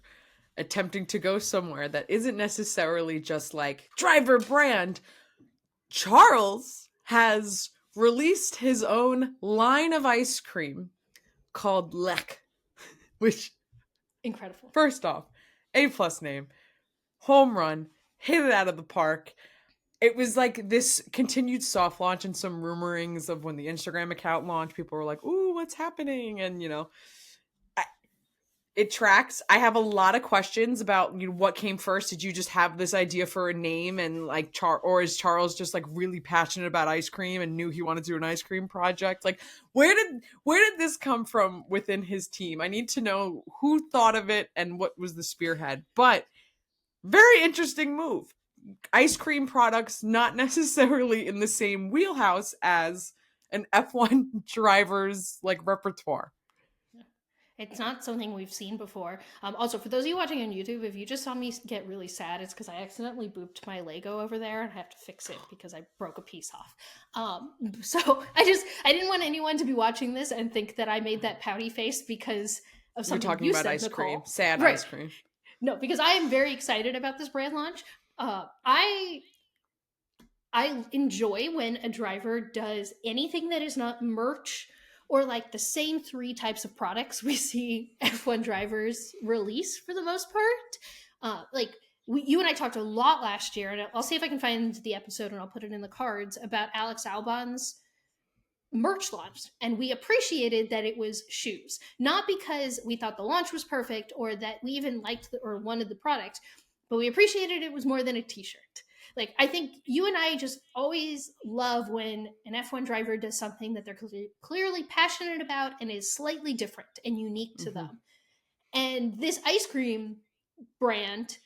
B: attempting to go somewhere that isn't necessarily just like driver brand, Charles has released his own line of ice cream called LEC, which
A: incredible.
B: First off, A+ name, home run, hit it out of the park. It was like this continued soft launch and some rumorings of when the Instagram account launched. People were like, "Ooh, what's happening?" And it tracks. I have a lot of questions about what came first. Did you just have this idea for a name and like or is Charles just like really passionate about ice cream and knew he wanted to do an ice cream project? Like where did this come from within his team? I need to know who thought of it and what was the spearhead. But very interesting move. Ice cream products not necessarily in the same wheelhouse as an F1 driver's like repertoire.
A: It's not something we've seen before. Also, for those of you watching on YouTube, if you just saw me get really sad, it's because I accidentally booped my Lego over there and I have to fix it because I broke a piece off. So I didn't want anyone to be watching this and think that I made that pouty face because of something
B: You're talking
A: you
B: about
A: said,
B: ice
A: Nicole.
B: cream, sad
A: right.
B: Ice cream.
A: No, because I am very excited about this brand launch. I enjoy when a driver does anything that is not merch or like the same 3 types of products we see F1 drivers release for the most part. You and I talked a lot last year, and I'll see if I can find the episode and I'll put it in the cards, about Alex Albon's merch launch. And we appreciated that it was shoes, not because we thought the launch was perfect or that we even liked or wanted the product, but we appreciated it was more than a t-shirt. Like, I think you and I just always love when an F1 driver does something that they're clearly passionate about and is slightly different and unique to them. And this ice cream brand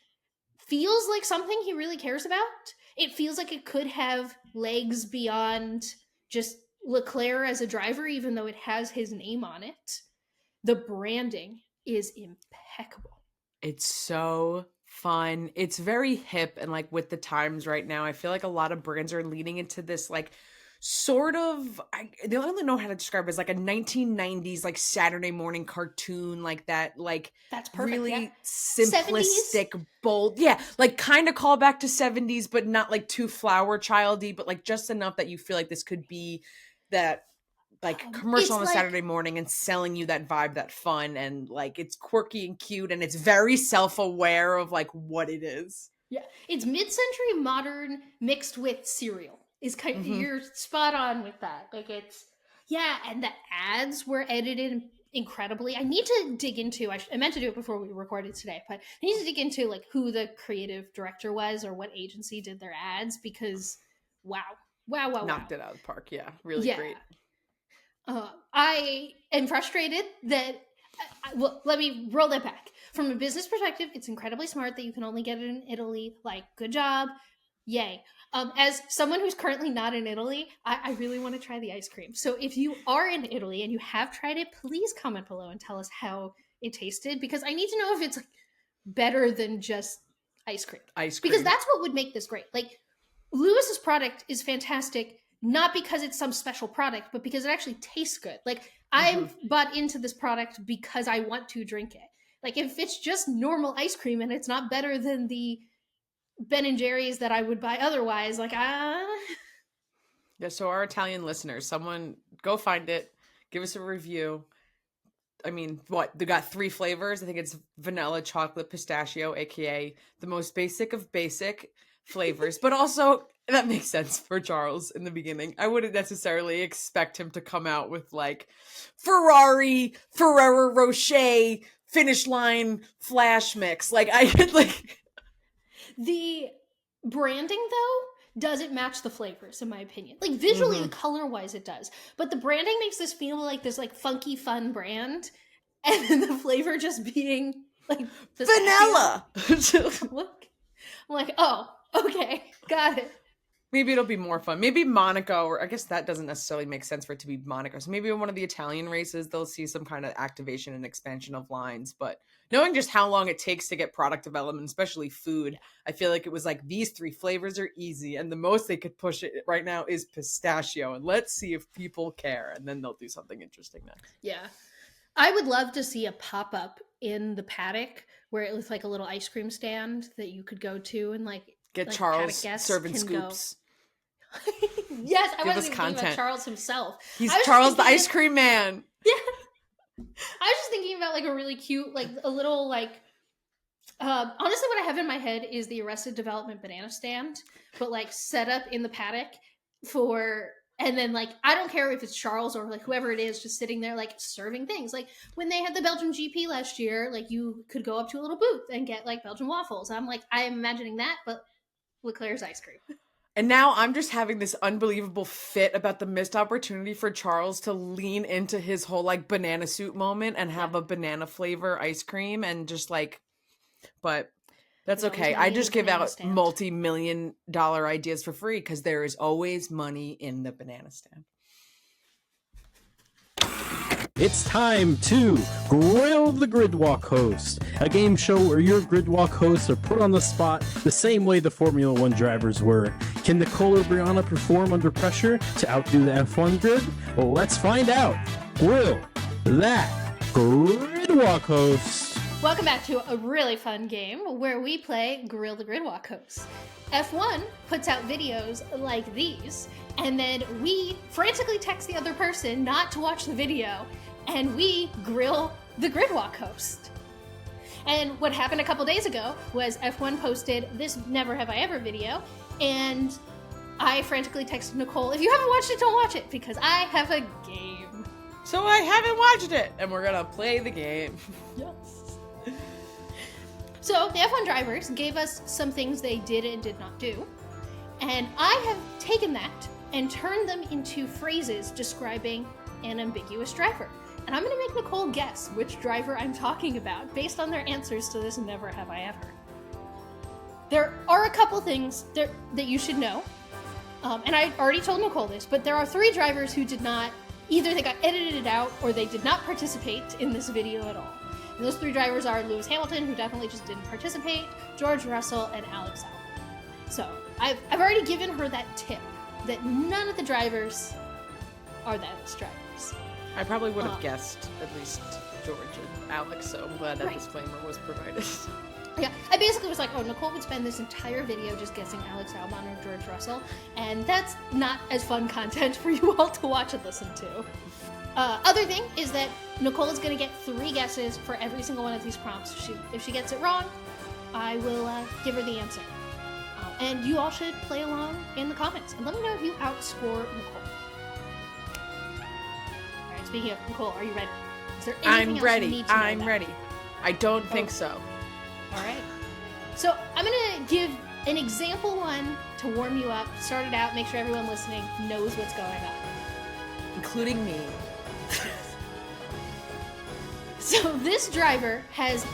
A: feels like something he really cares about. It feels like it could have legs beyond just Leclerc as a driver, even though it has his name on it. The branding is impeccable.
B: It's so fun. It's very hip and like with the times right now. I feel like a lot of brands are leaning into this like sort of, they don't really know how to describe it, as like a 1990s like Saturday morning cartoon, like that, like
A: that's perfect,
B: really simplistic 70s? Bold, like kind of call back to 70s, but not like too flower childy, but like just enough that you feel like this could be that like commercial on a Saturday morning and selling you that vibe, that fun, and like it's quirky and cute and it's very self-aware of like what it is.
A: Yeah, it's mid-century modern mixed with cereal. Is kind of, you're spot on with that. Like Yeah, and the ads were edited incredibly. I need to dig into. I meant to do it before we recorded today, but I need to dig into like who the creative director was or what agency did their ads because wow,
B: Knocked it out of the park. Yeah, really great.
A: I am frustrated that. Well, let me roll that back. From a business perspective, it's incredibly smart that you can only get it in Italy. Like, good job. Yay. As someone who's currently not in Italy, I really want to try the ice cream. So if you are in Italy and you have tried it, please comment below and tell us how it tasted because I need to know if it's like better than just ice cream. Because that's what would make this great. Like, Lewis's product is fantastic, not because it's some special product, but because it actually tastes good. Like, I've bought into this product because I want to drink it. Like, if it's just normal ice cream and it's not better than the Ben & Jerry's that I would buy otherwise, like, Yeah,
B: so our Italian listeners, someone go find it, give us a review. I mean, they got 3 flavors. I think it's vanilla, chocolate, pistachio, aka the most basic of basic flavors, but also that makes sense for Charles in the beginning. I wouldn't necessarily expect him to come out with like Ferrari, Ferrero Rocher, finish line, flash mix. Like I could like
A: the branding though doesn't match the flavors in my opinion. Like visually, the color wise it does, but the branding makes this feel like this like funky fun brand, and then the flavor just being like
B: vanilla.
A: Look, I'm like, oh, okay, got it.
B: Maybe it'll be more fun. Maybe Monaco, or I guess that doesn't necessarily make sense for it to be Monaco. So maybe in one of the Italian races, they'll see some kind of activation and expansion of lines. But knowing just how long it takes to get product development, especially food, I feel like it was like these 3 flavors are easy. And the most they could push it right now is pistachio. And let's see if people care. And then they'll do something interesting next.
A: Yeah. I would love to see a pop-up in the paddock where it was like a little ice cream stand that you could go to and like
B: get Charles serving scoops.
A: Yes, I wasn't even thinking about Charles himself.
B: He's Charles the ice cream man.
A: Yeah. I was just thinking about like a really cute, like a little like honestly what I have in my head is the Arrested Development banana stand, but like set up in the paddock and then like I don't care if it's Charles or like whoever it is just sitting there like serving things. Like when they had the Belgian GP last year, like you could go up to a little booth and get like Belgian waffles. I'm imagining that, but Leclerc's ice cream.
B: And now I'm just having this unbelievable fit about the missed opportunity for Charles to lean into his whole like banana suit moment and have a banana flavor ice cream and just like, but that's okay. I just give out multi-million-dollar ideas for free because there is always money in the banana stand.
C: It's time to Grill the Gridwalk Host, a game show where your Gridwalk hosts are put on the spot the same way the Formula One drivers were. Can Nicole or Brianna perform under pressure to outdo the F1 grid? Well, let's find out. Grill that Gridwalk Host.
A: Welcome back to a really fun game where we play Grill the Gridwalk Host. F1 puts out videos like these, and then we frantically text the other person not to watch the video, and we grill the Gridwalk host. And what happened a couple days ago was F1 posted this Never Have I Ever video, and I frantically texted Nicole, if you haven't watched it, don't watch it, because I have a game.
B: So I haven't watched it, and we're gonna play the game.
A: Yes. So the F1 drivers gave us some things they did and did not do, and I have taken that and turned them into phrases describing an ambiguous driver. And I'm going to make Nicole guess which driver I'm talking about based on their answers to this Never Have I Ever. There are a couple things that you should know, and I already told Nicole this, but there are 3 drivers who did not, either they got edited out or they did not participate in this video at all. And those 3 drivers are Lewis Hamilton, who definitely just didn't participate, George Russell, and Alex Albon. So I've already given her that tip that none of the drivers are those drivers.
B: I probably would have guessed at least George and Alex, so I'm glad that disclaimer was provided.
A: Yeah, I basically was like, oh, Nicole would spend this entire video just guessing Alex Albon or George Russell, and that's not as fun content for you all to watch and listen to. Other thing is that Nicole is going to get 3 guesses for every single one of these prompts. If she gets it wrong, I will give her the answer. And you all should play along in the comments and let me know if you outscore Nicole. speaking of, Nicole, are you ready? Is there anything else you need to know
B: I'm
A: about?
B: ready. I don't think so.
A: All right. So I'm going to give an example one to warm you up, start it out, make sure everyone listening knows what's going on.
B: Including me.
A: So this driver has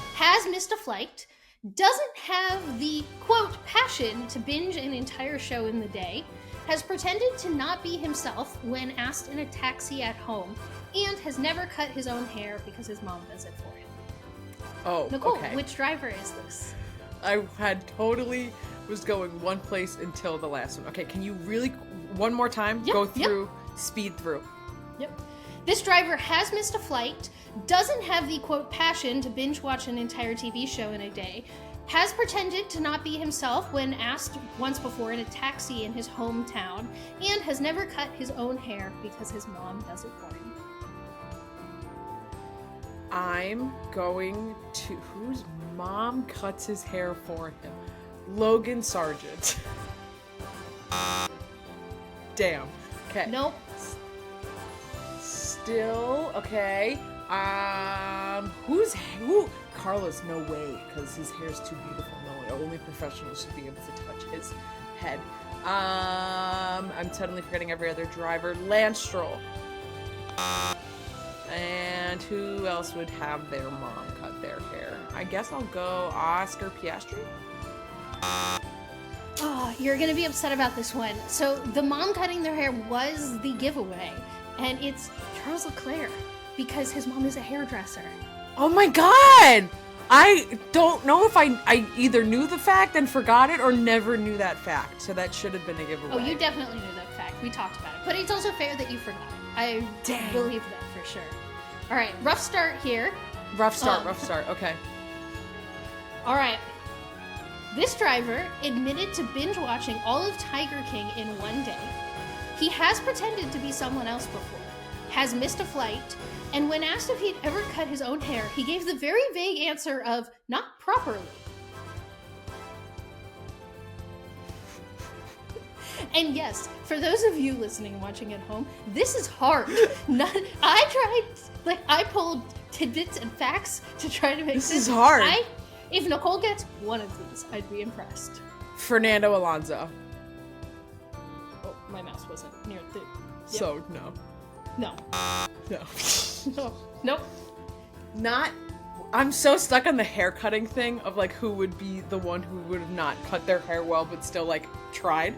A: missed a flight, doesn't have the, quote, passion to binge an entire show in the day, has pretended to not be himself when asked in a taxi at home, and has never cut his own hair because his mom does it for him.
B: Oh,
A: Nicole,
B: okay.
A: which driver is this?
B: I had totally was going one place until the last one. Okay, can you really, one more time, go through, speed through?
A: Yep. This driver has missed a flight, doesn't have the, quote, passion to binge watch an entire TV show in a day, has pretended to not be himself when asked once before in a taxi in his hometown, and has never cut his own hair because his mom does it for him.
B: I'm going to, whose mom cuts his hair for him? Logan Sargent. Damn. Okay.
A: Nope.
B: Still, okay. Who? Carlos, no way, because his hair's too beautiful. No way. Only professionals should be able to touch his head. I'm suddenly forgetting every other driver. Lance Stroll. And who else would have their mom cut their hair? I guess I'll go Oscar Piastri.
A: Oh, you're gonna be upset about this one. So the mom cutting their hair was the giveaway, and it's Charles Leclerc because his mom is a hairdresser.
B: Oh my god! I don't know if I either knew the fact and forgot it or never knew that fact. So that should have been a giveaway.
A: Oh, you definitely knew that fact. We talked about it. But it's also fair that you forgot. I believe that for sure. All right, rough start here.
B: Rough start. Okay.
A: All right. This driver admitted to binge watching all of Tiger King in one day. He has pretended to be someone else before, has missed a flight, and when asked if he'd ever cut his own hair, he gave the very vague answer of not properly. And yes, for those of you listening and watching at home, this is hard. I pulled tidbits and facts to try to make
B: this is hard.
A: If Nicole gets one of these, I'd be impressed.
B: Fernando Alonso.
A: Oh, my mouse wasn't near the... Yep.
B: So, no.
A: No.
B: No.
A: Nope.
B: Not... I'm so stuck on the hair cutting thing of, like, who would be the one who would have not cut their hair well but still, like, tried.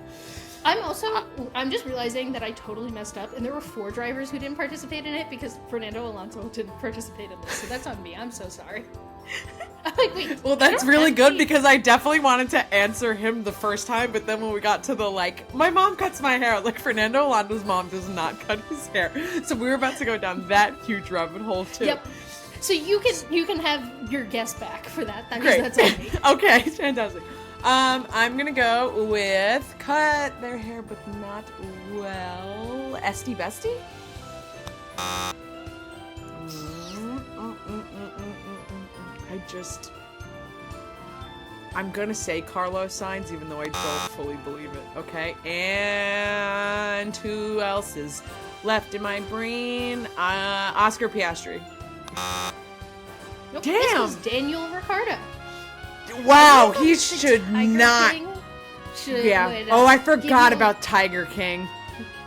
A: I'm just realizing that I totally messed up, and there were 4 drivers who didn't participate in it because Fernando Alonso didn't participate in this, so that's on me. I'm so sorry. I'm like, wait.
B: Well, that's really good because I definitely wanted to answer him the first time, but then when we got to the, like, my mom cuts my hair, like, Fernando Alonso's mom does not cut his hair. So we were about to go down that huge rabbit hole, too.
A: Yep. So you can have your guess back for that.
B: Great.
A: That's on me.
B: Okay, fantastic. I'm gonna go with cut their hair but not well. Esty Bestie? I'm gonna say Carlos Sainz even though I don't fully believe it. Okay, and who else is left in my brain? Oscar Piastri.
A: Nope,
B: Damn!
A: This was Daniel Ricciardo.
B: Wow, he should not.
A: Yeah.
B: Oh, I forgot about Tiger King.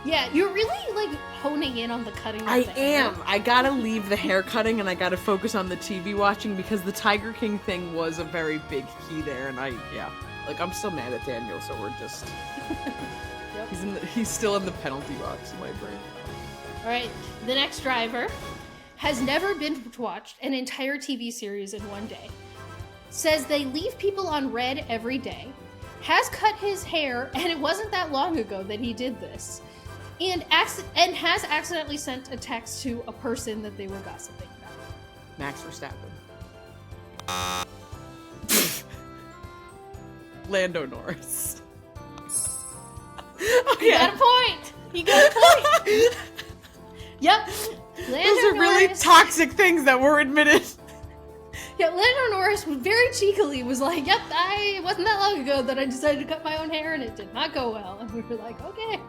A: Yeah, you're really like honing in on the cutting.
B: I am. I gotta leave the hair cutting and I gotta focus on the TV watching because the Tiger King thing was a very big key there, and I'm still mad at Daniel, so we're just. Yep. He's still in the penalty box in my brain.
A: All right, the next driver has never binge watched an entire TV series in one day. Says they leave people on red every day, has cut his hair, and it wasn't that long ago that he did this, and has accidentally sent a text to a person that they were gossiping about.
B: Max Verstappen. Lando Norris. Okay.
A: You got a point! You got a point! Yep.
B: Those are really toxic things that were admitted.
A: Yeah, Lando Norris very cheekily was like, yep, it wasn't that long ago that I decided to cut my own hair and it did not go well. And we were like, okay.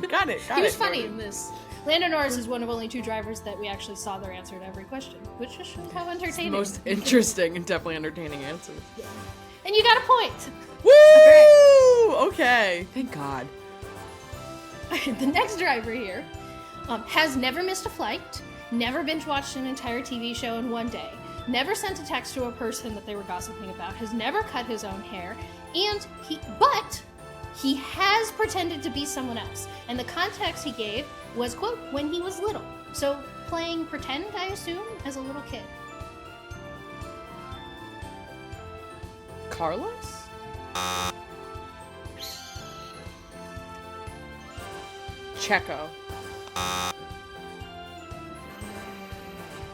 B: Got it.
A: He was funny in this. Lando Norris is one of only 2 drivers that we actually saw their answer to every question, which just shows how entertaining.
B: Most interesting and definitely entertaining answer.
A: Yeah. And you got a point.
B: Woo! Okay. Thank God.
A: The next driver here has never missed a flight, never binge-watched an entire TV show in one day, never sent a text to a person that they were gossiping about, has never cut his own hair, and he has pretended to be someone else. And the context he gave was, quote, when he was little. So playing pretend, I assume, as a little kid.
B: Carlos? Checo.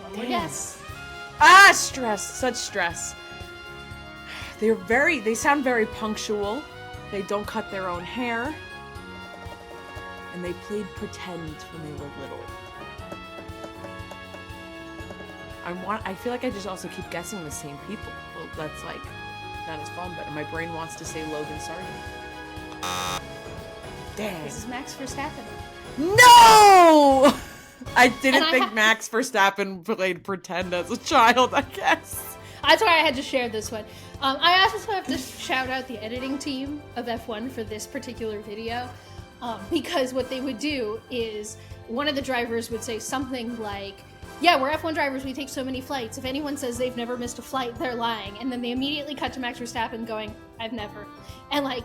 A: One more guess.
B: Ah, stress. Such stress. They sound very punctual. They don't cut their own hair. And they played pretend when they were little. I feel like I just also keep guessing the same people. Well, that's like not as fun, but my brain wants to say Logan Sargent. Dang.
A: This is Max Verstappen.
B: No! I didn't think Max Verstappen played pretend as a child, I guess.
A: That's why I had to share this one. I also have to shout out the editing team of F1 for this particular video, because what they would do is one of the drivers would say something like, yeah, we're F1 drivers, we take so many flights. If anyone says they've never missed a flight, they're lying. And then they immediately cut to Max Verstappen going, I've never. And like,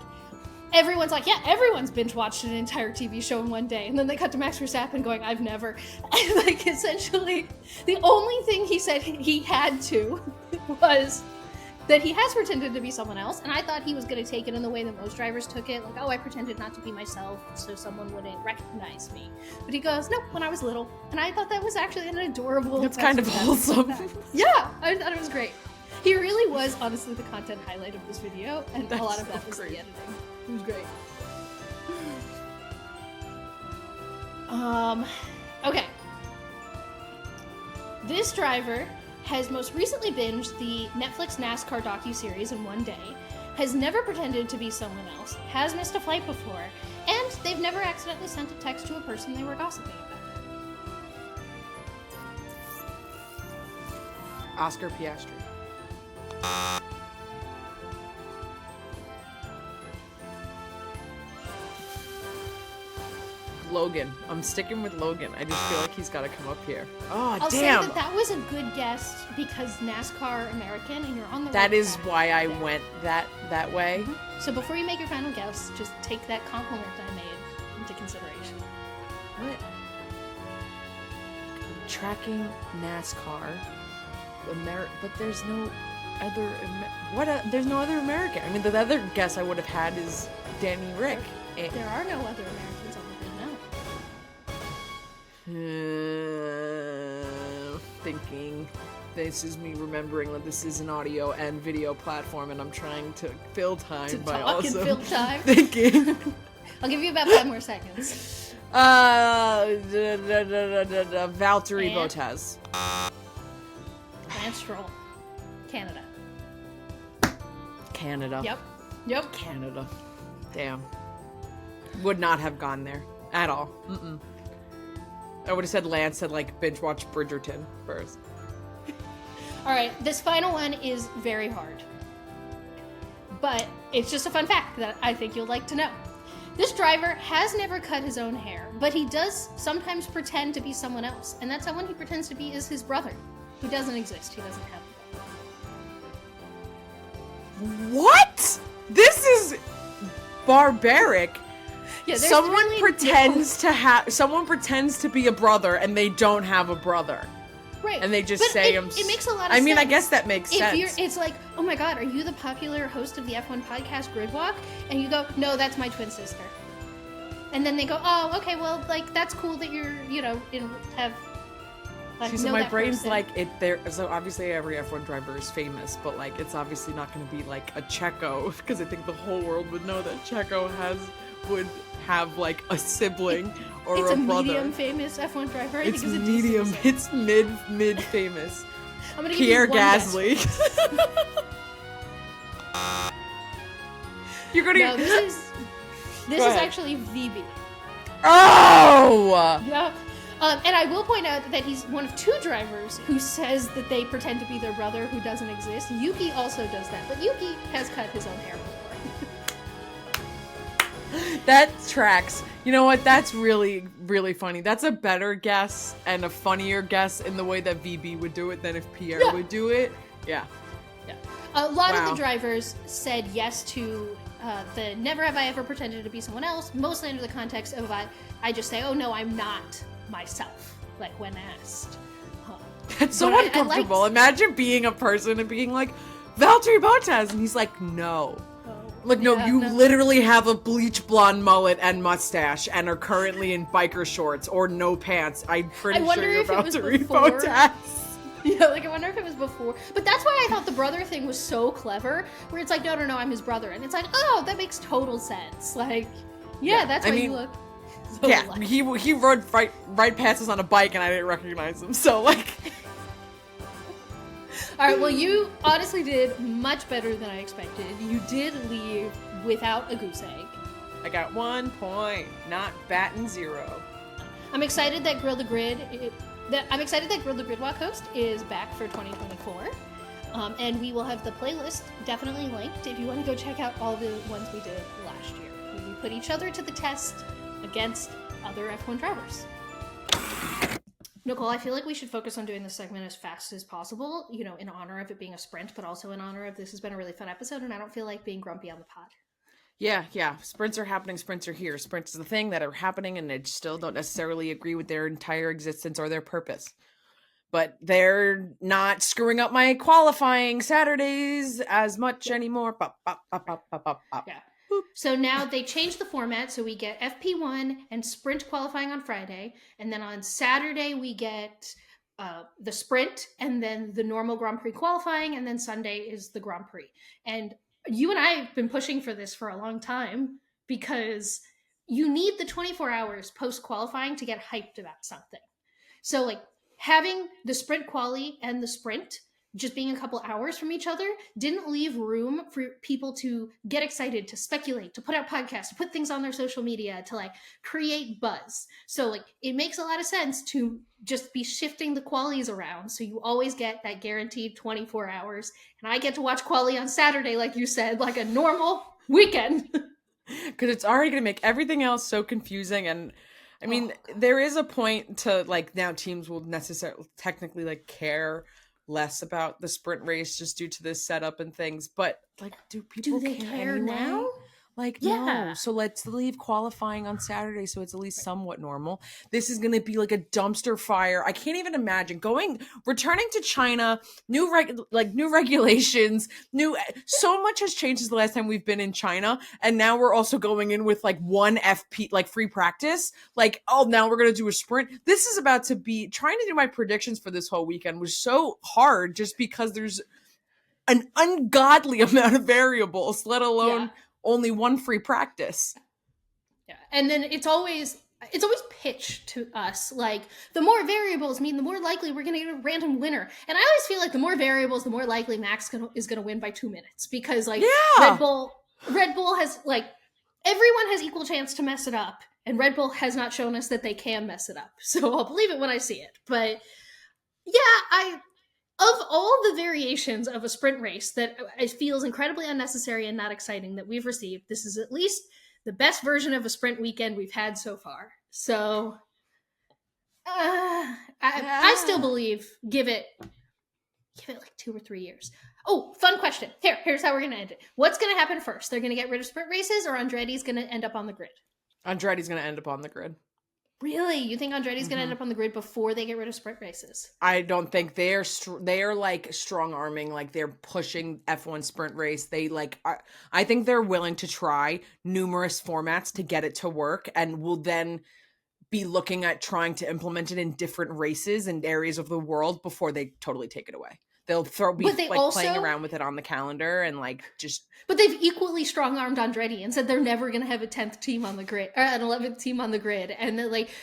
A: everyone's like, yeah, everyone's binge-watched an entire TV show in one day. And then they cut to Max Verstappen going, I've never. And like, essentially, the only thing he said he had to was that he has pretended to be someone else. And I thought he was going to take it in the way that most drivers took it. Like, oh, I pretended not to be myself so someone wouldn't recognize me. But he goes, nope, when I was little. And I thought that was actually an adorable...
B: It's kind of wholesome.
A: Yeah, I thought it was great. He really was, honestly, the content highlight of this video. And
B: That's
A: a lot of
B: so
A: that was
B: great.
A: the editing. It was great. Okay. This driver has most recently binged the Netflix NASCAR docuseries in one day, has never pretended to be someone else, has missed a flight before, and they've never accidentally sent a text to a person they were gossiping about.
B: Oscar Piastri. Logan. I'm sticking with Logan. I just feel like he's got to come up here. Oh,
A: I'll
B: damn.
A: say that was a good guess because NASCAR American and you're on the
B: That
A: right
B: is
A: track
B: why I
A: there.
B: went that way.
A: So before you make your final guess, just take that compliment I made into consideration.
B: What? Tracking NASCAR. But there's no other... there's no other American. I mean, the other guess I would have had is Danny Rick.
A: There are no other Americans on the grid now.
B: Thinking. This is me remembering that this is an audio and video platform, and I'm trying to fill time
A: To
B: by
A: talk
B: also
A: and fill time.
B: thinking.
A: I'll give you about 5 more seconds.
B: Valtteri
A: And?
B: Bottas.
A: Lance Stroll. Canada.
B: Canada.
A: Yep.
B: Canada. Damn. Would not have gone there at all. I would have said Lance said like binge watch Bridgerton first.
A: All right, this final one is very hard. But it's just a fun fact that I think you'll like to know. This driver has never cut his own hair, but he does sometimes pretend to be someone else. And that someone he pretends to be is his brother, who doesn't exist. He doesn't have a brother.
B: What? This is barbaric.
A: Yeah, there's
B: Someone
A: really
B: pretends to be a brother and they don't have a brother.
A: Right.
B: And they just
A: But
B: say
A: it makes a lot of sense.
B: I mean, I guess that makes sense.
A: It's like, oh my god, are you the popular host of the F1 podcast Gridwalk? And you go, no, that's my twin sister. And then they go, oh, okay, well, like, that's cool that you're, have... Like,
B: So
A: know
B: my
A: that
B: brain's
A: person.
B: like it there. So obviously every F1 driver is famous, but like it's obviously not going to be like a Checo because I think the whole world would know that Checo would have like a sibling or
A: It's
B: a
A: a
B: brother.
A: medium famous F1 driver. I
B: It's
A: think it's a
B: medium.
A: decent
B: It's mid famous.
A: I'm gonna give
B: Pierre
A: you one guess.
B: Gasly. You're gonna.
A: No, this is
B: Go ahead.
A: actually VB.
B: Oh.
A: Yep. And I will point out that he's one of 2 drivers who says that they pretend to be their brother who doesn't exist. Yuki also does that, but Yuki has cut his own hair before.
B: That tracks. You know what? That's really, really funny. That's a better guess and a funnier guess in the way that VB would do it than if Pierre would do it. Yeah.
A: A lot of the drivers said yes to the never have I ever pretended to be someone else, mostly under the context of I just say, oh no, I'm not myself, like when asked.
B: That's so uncomfortable. Imagine being a person and being like, Valtteri Bottas, and he's like, no. You literally have a bleach blonde mullet and mustache and are currently in biker shorts or no pants. I'm pretty sure you're Valtteri Bottas.
A: Yeah, I wonder if it was before. But that's why I thought the brother thing was so clever, where it's like, no, I'm his brother. And it's like, oh, that makes total sense. That's why you look so alike.
B: He rode right past us on a bike and I didn't recognize him. So, All
A: right, well, you honestly did much better than I expected. You did leave without a goose egg.
B: I got 1 point, not batting 0.
A: I'm excited that Grill the Grid Walk host is back for 2024. And we will have the playlist definitely linked if you want to go check out all the ones we did last year. We put each other to the test against other F1 drivers. Nicole, I feel like we should focus on doing this segment as fast as possible, in honor of it being a sprint, but also in honor of this has been a really fun episode, and I don't feel like being grumpy on the pod.
B: Yeah. Sprints are happening. Sprints are here. Sprints is the thing that are happening, and I still don't necessarily agree with their entire existence or their purpose. But they're not screwing up my qualifying Saturdays as much anymore.
A: Yeah. So now they changed the format, so we get FP1 and sprint qualifying on Friday, and then on Saturday we get the sprint, and then the normal Grand Prix qualifying, and then Sunday is the Grand Prix. And you and I have been pushing for this for a long time because you need the 24 hours post-qualifying to get hyped about something. So having the sprint quali and the sprint just being a couple hours from each other didn't leave room for people to get excited, to speculate, to put out podcasts, to put things on their social media, to create buzz. So it makes a lot of sense to just be shifting the qualies around. So you always get that guaranteed 24 hours. And I get to watch quali on Saturday, like you said, like a normal weekend.
B: Because it's already going to make everything else so confusing. And I mean, there is a point to now teams will technically care less about the sprint race just due to this setup and things, but do people care anyway?
A: Now?
B: No. So let's leave qualifying on Saturday so it's at least somewhat normal. This is going to be a dumpster fire. I can't even imagine returning to China, new regulations, so much has changed since the last time we've been in China, and now we're also going in with one FP free practice. Now we're going to do a sprint. This is about to be trying to do my predictions for this whole weekend was so hard just because there's an ungodly amount of variables, let alone only one free practice.
A: Yeah. And then it's always pitched to us the more variables mean the more likely we're going to get a random winner. And I always feel like the more variables, the more likely Max is going to win by 2 minutes because Red Bull has everyone has equal chance to mess it up, and Red Bull has not shown us that they can mess it up. So I'll believe it when I see it. But yeah, of all the variations of a sprint race that it feels incredibly unnecessary and not exciting that we've received, this is at least the best version of a sprint weekend we've had so far. So I still believe give it 2 or 3 years. Oh, fun question. Here's how we're going to end it. What's going to happen first? They're going to get rid of sprint races, or Andretti's going to end up on the grid?
B: Andretti's going to end up on the grid.
A: Really? You think Andretti's going to end up on the grid before they get rid of sprint races?
B: I don't think they're strong arming, they're pushing F1 sprint race. I think they're willing to try numerous formats to get it to work, and will then be looking at trying to implement it in different races and areas of the world before they totally take it away. They'll playing around with it on the calendar and just.
A: But they've equally strong-armed Andretti and said they're never going to have a 10th team on the grid or an 11th team on the grid, and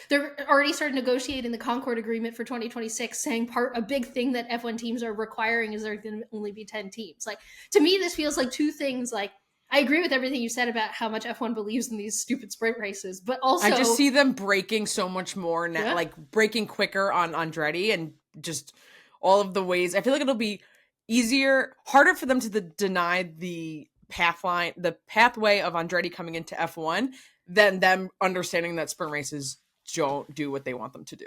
A: they're already started negotiating the Concord Agreement for 2026, saying a big thing that F1 teams are requiring is there going to only be 10 teams. To me, this feels like two things. I agree with everything you said about how much F1 believes in these stupid sprint races, but also
B: I just see them breaking so much more now,
A: Yeah.
B: like breaking quicker on Andretti and just all of the ways. I feel like it'll be harder for them to deny the pathway of Andretti coming into F1 than them understanding that sprint races don't do what they want them to do.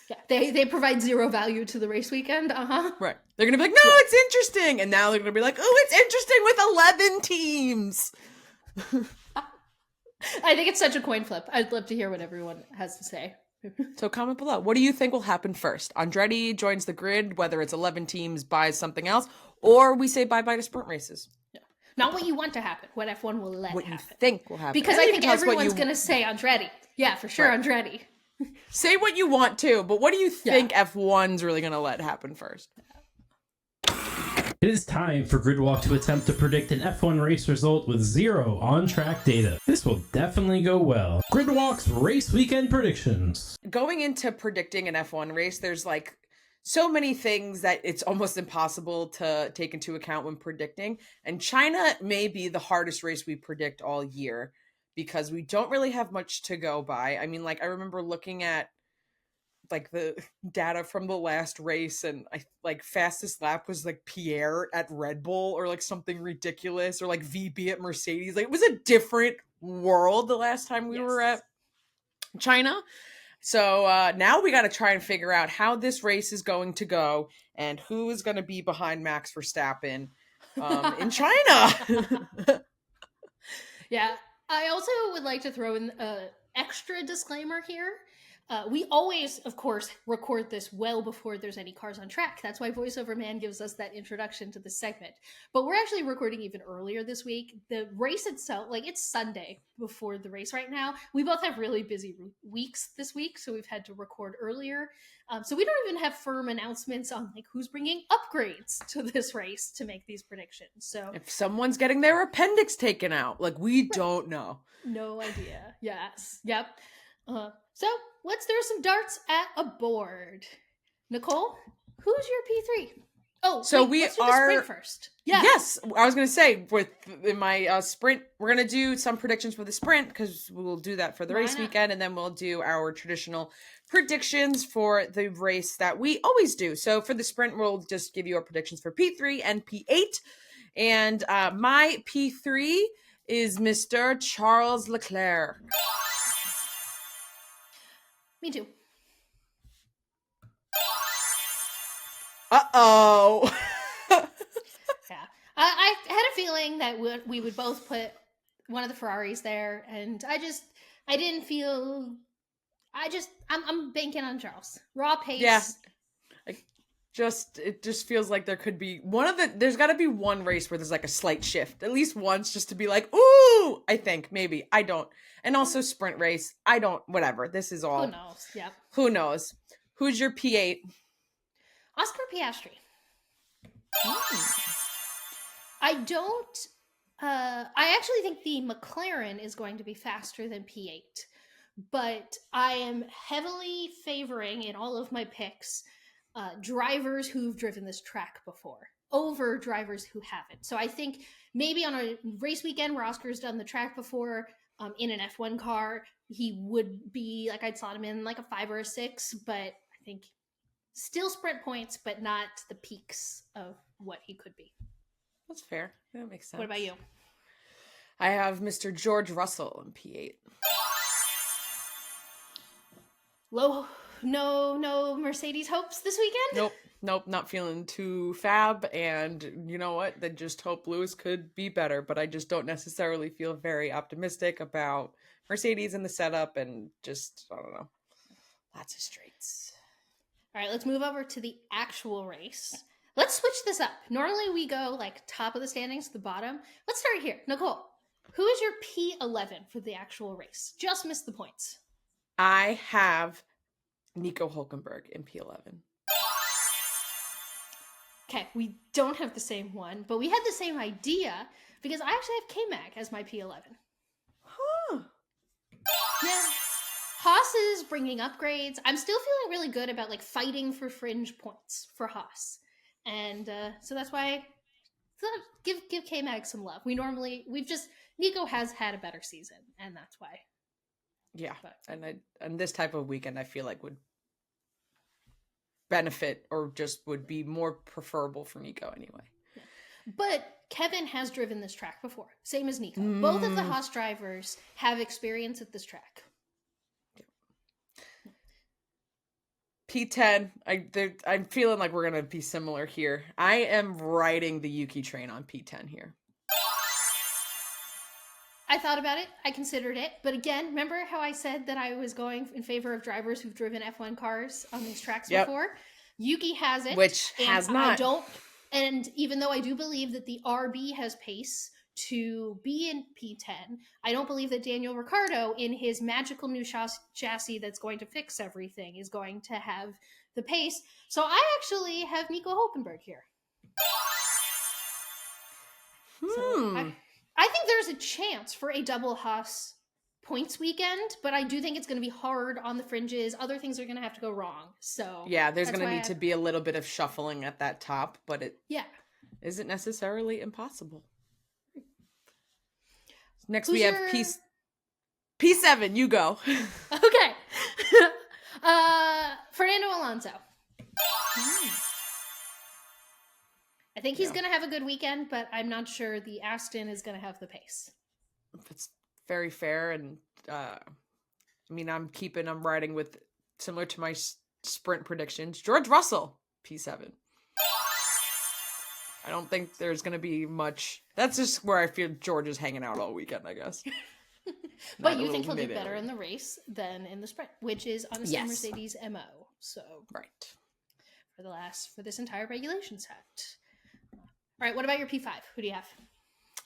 A: yeah, they provide zero value to the race weekend.
B: Right. They're going to be like, no, it's interesting. And now they're going to be like, oh, it's interesting with 11 teams.
A: I think it's such a coin flip. I'd love to hear what everyone has to say.
B: So comment below. What do you think will happen first? Andretti joins the grid, whether it's 11 teams, buys something else, or we say bye-bye to sprint races.
A: Yeah. Not what you want to happen, what F1 will let
B: What
A: happen.
B: you think will happen.
A: Because
B: And
A: I
B: you
A: think
B: can tell us what
A: everyone's going to say Andretti. Yeah, for sure,
B: Right.
A: Andretti.
B: Say what you want to, but what do you think F1's really going to let happen first?
C: It is time for Gridwalk to attempt to predict an F1 race result with zero on-track data. This will definitely go well. Gridwalk's race weekend predictions.
B: Going into predicting an F1 race, there's like so many things that it's almost impossible to take into account when predicting. And China may be the hardest race we predict all year because we don't really have much to go by. I mean, like, I remember looking at like the data from the last race, and I like fastest lap was like Pierre at Red Bull or like something ridiculous, or like VB at Mercedes. Like, it was a different world the last time we were at China. So now we got to try and figure out how this race is going to go and who is going to be behind Max Verstappen in China.
A: Yeah, I also would like to throw in an extra disclaimer here. We always, of course, record this well before there's any cars on track. That's why VoiceOver Man gives us that introduction to the segment. But we're actually recording even earlier this week. The race itself, like, it's Sunday before the race right now. We both have really busy weeks this week, so we've had to record earlier. So we don't even have firm announcements on like who's bringing upgrades to this race to make these predictions. So
B: If someone's getting their appendix taken out, like, we don't know.
A: no idea. Yes. Yep. So let's throw some darts at a board. Nicole, who's your P3? Oh,
B: So
A: let's do the sprint first. Yeah.
B: Yes, I was going to say in my sprint, we're going to do some predictions for the sprint because we'll do that for the race weekend, and then we'll do our traditional predictions for the race that we always do. So for the sprint, we'll just give you our predictions for P3 and P8. And my P3 is Mr. Charles Leclerc.
A: Me too.
B: Uh-oh.
A: Yeah. I had a feeling that we would both put one of the Ferraris there, and I didn't feel. I'm banking on Charles. Raw pace.
B: Yeah. It just feels like there could be there's got to be one race where there's like a slight shift, at least once, just to be like, ooh, I think, maybe, I don't. And also sprint race, I don't, whatever. This is all.
A: Who knows? Yeah.
B: Who knows? Who's your P8?
A: Oscar Piastri. I actually think the McLaren is going to be faster than P8, but I am heavily favoring in all of my picks drivers who've driven this track before over drivers who haven't. So I think maybe on a race weekend where Oscar's done the track before in an F1 car, he would be like, I'd slot him in like a 5 or a 6, but I think still sprint points, but not the peaks of what he could be.
B: That's fair. That makes sense.
A: What about you?
B: I have Mr. George Russell in P8.
A: No Mercedes hopes this weekend?
B: Nope, not feeling too fab. And you know what? Then just hope Lewis could be better. But I just don't necessarily feel very optimistic about Mercedes and the setup, and just, I don't know. Lots of straights.
A: All right, let's move over to the actual race. Let's switch this up. Normally we go like top of the standings to the bottom. Let's start here. Nicole, who is your P11 for the actual race? Just missed the points.
B: I have Nico Hülkenberg in P11.
A: Okay, we don't have the same one, but we had the same idea because I actually have K-Mag as my P11.
B: Huh.
A: Yeah. Haas is bringing upgrades. I'm still feeling really good about like fighting for fringe points for Haas. And so that's why So give K-Mag some love. Nico has had a better season, and that's why.
B: Yeah, and this type of weekend I feel like would benefit or just would be more preferable for Nico anyway.
A: Yeah. But Kevin has driven this track before, same as Nico. Both of the Haas drivers have experience at this track.
B: P10, I'm feeling like we're going to be similar here. I am riding the Yuki train on P10 here.
A: I thought about it. I considered it. But again, remember how I said that I was going in favor of drivers who've driven F1 cars on these tracks before? Yuki has it.
B: Which has not.
A: And even though I do believe that the RB has pace to be in P10, I don't believe that Daniel Ricciardo, in his magical new chassis that's going to fix everything, is going to have the pace. So I actually have Nico Hulkenberg here. So I think there's a chance for a double Haas points weekend, but I do think it's going to be hard on the fringes. Other things are going to have to go wrong. So
B: yeah, there's going to need to be a little bit of shuffling at that top, but it isn't necessarily impossible. Next we have P7. You go.
A: Okay. Fernando Alonso. I think he's going to have a good weekend, but I'm not sure the Aston is going to have the pace.
B: It's very fair, and I'm riding with, similar to my sprint predictions, George Russell, P7. I don't think there's going to be much. That's just where I feel George is hanging out all weekend, I guess.
A: But you think he'll do better in the race than in the sprint, which is honestly Mercedes' MO. So right for this entire regulation set. All right, what about your P5? Who do you have?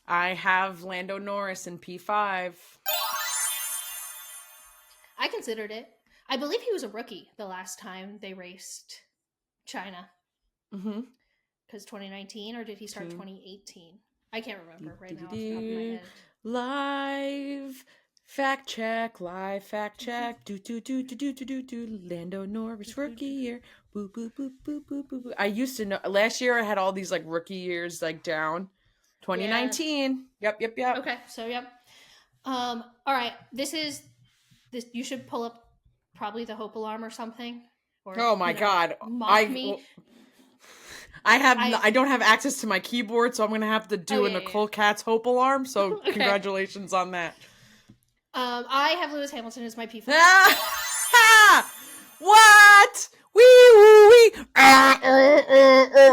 B: I have Lando Norris in P5.
A: I considered it. I believe he was a rookie the last time they raced China. Mm-hmm. Because 2019, or did he start 2018? I can't remember right now off the top of my head.
B: Live fact check. Do. Lando Norris rookie year. Boo, boo, boo, boo, boo, boo, boo. I used to know. Last year I had all these like rookie years like down. 2019. Yeah. Yep.
A: Okay, so yep. All right. This. You should pull up probably the Hope Alarm or something. Or,
B: oh my God!
A: Mock me.
B: I don't have access to my keyboard, so I'm gonna have to do a Nicole Katz Hope Alarm. So
A: okay.
B: Congratulations on that.
A: I have Lewis Hamilton as my P5.
B: What? Wee.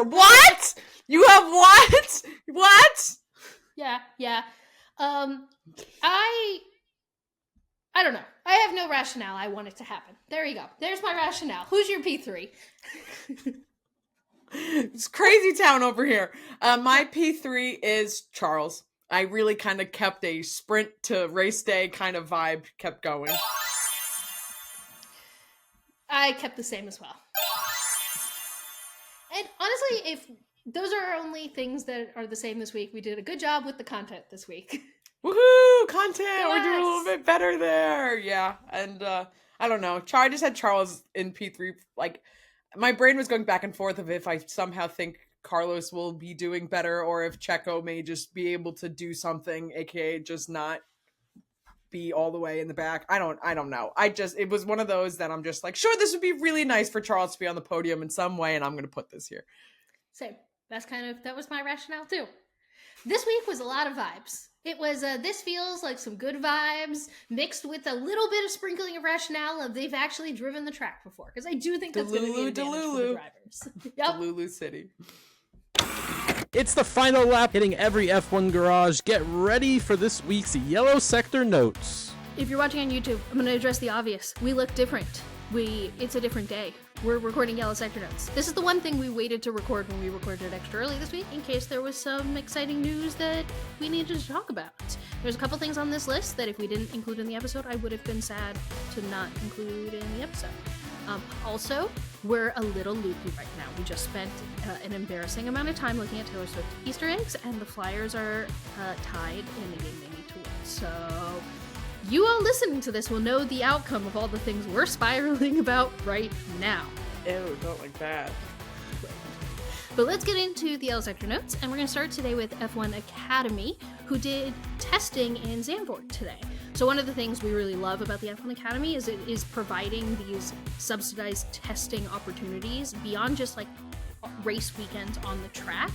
B: What? You have what? What?
A: Yeah. I don't know. I have no rationale. I want it to happen. There you go. There's my rationale. Who's your P3?
B: It's crazy town over here. My P3 is Charles. I really kind of kept a sprint to race day kind of vibe, kept going.
A: I kept the same as well. And honestly, if those are our only things that are the same this week, we did a good job with the content this week.
B: Woohoo! Content! Yes. We're doing a little bit better there. Yeah. And I don't know. I just had Charles in P3. Like, my brain was going back and forth of if I somehow think Carlos will be doing better or if Checo may just be able to do something, aka just not be all the way in the back. I don't know. It was one of those that I'm just like, sure, this would be really nice for Charles to be on the podium in some way, and I'm going to put this here.
A: Same. That was my rationale too. This week was a lot of vibes. It was, this feels like some good vibes mixed with a little bit of sprinkling of rationale of they've actually driven the track before. Because I do think that's going to be an advantage for the drivers. Yep.
B: Delulu City.
C: It's the final lap, hitting every F1 garage. Get ready for this week's Yellow Sector Notes.
A: If you're watching on YouTube, I'm going to address the obvious. We look different. It's a different day. We're recording Yellow Sector Notes. This is the one thing we waited to record when we recorded extra early this week, in case there was some exciting news that we needed to talk about. There's a couple things on this list that if we didn't include in the episode, I would have been sad to not include in the episode. Also, we're a little loopy right now. We just spent an embarrassing amount of time looking at Taylor Swift Easter eggs, and the Flyers are tied in the game they need to win. So you all listening to this will know the outcome of all the things we're spiraling about right now.
B: Ew, don't like that.
A: But let's get into the L Sector notes, and we're going to start today with F1 Academy, who did testing in Zandvoort today. So one of the things we really love about the F1 Academy is it is providing these subsidized testing opportunities beyond just like race weekends on the track.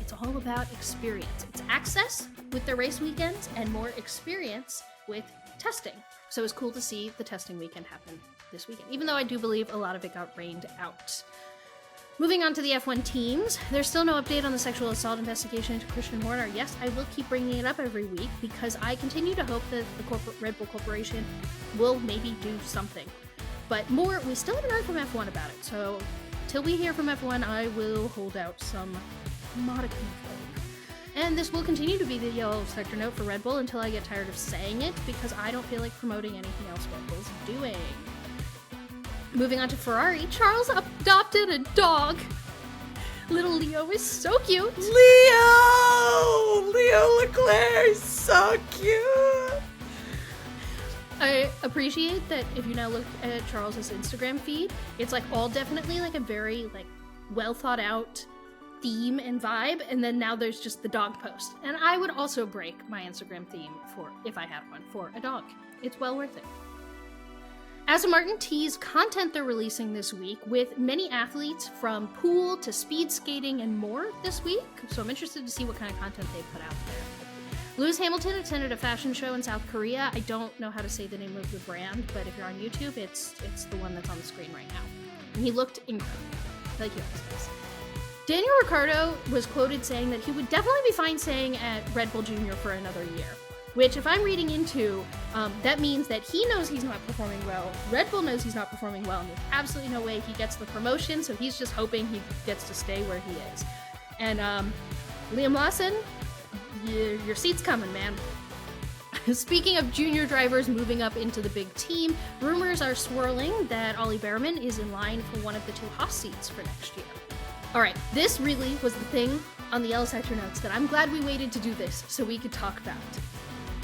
A: It's all about experience. It's access with the race weekends and more experience with testing. So it's cool to see the testing weekend happen this weekend, even though I do believe a lot of it got rained out. Moving on to the F1 teams, there's still no update on the sexual assault investigation into Christian Horner. Yes, I will keep bringing it up every week because I continue to hope that the Red Bull Corporation will maybe do something. But more, we still haven't heard from F1 about it, so till we hear from F1, I will hold out some modicum of hope. And this will continue to be the yellow sector note for Red Bull until I get tired of saying it, because I don't feel like promoting anything else Red Bull's doing. Moving on to Ferrari, Charles adopted a dog. Little Leo is so cute.
B: Leo Leclerc is so cute.
A: I appreciate that if you now look at Charles's Instagram feed, it's like all definitely like a very like well thought out theme and vibe, and then now there's just the dog post. And I would also break my Instagram theme for, if I had one, for a dog. It's well worth it. Aston Martin teased content they're releasing this week with many athletes from pool to speed skating and more this week, so I'm interested to see what kind of content they put out there. Lewis Hamilton attended a fashion show in South Korea. I don't know how to say the name of the brand, but if you're on YouTube, it's the one that's on the screen right now. And he looked incredible, like he always does. Daniel Ricciardo was quoted saying that he would definitely be fine staying at Red Bull Junior for another year. Which, if I'm reading into, that means that he knows he's not performing well, Red Bull knows he's not performing well, and there's absolutely no way he gets the promotion, so he's just hoping he gets to stay where he is. And Liam Lawson, your seat's coming, man. Speaking of junior drivers moving up into the big team, rumors are swirling that Ollie Behrman is in line for one of the two Haas seats for next year. Alright, this really was the thing on the L Sector notes that I'm glad we waited to do this so we could talk about.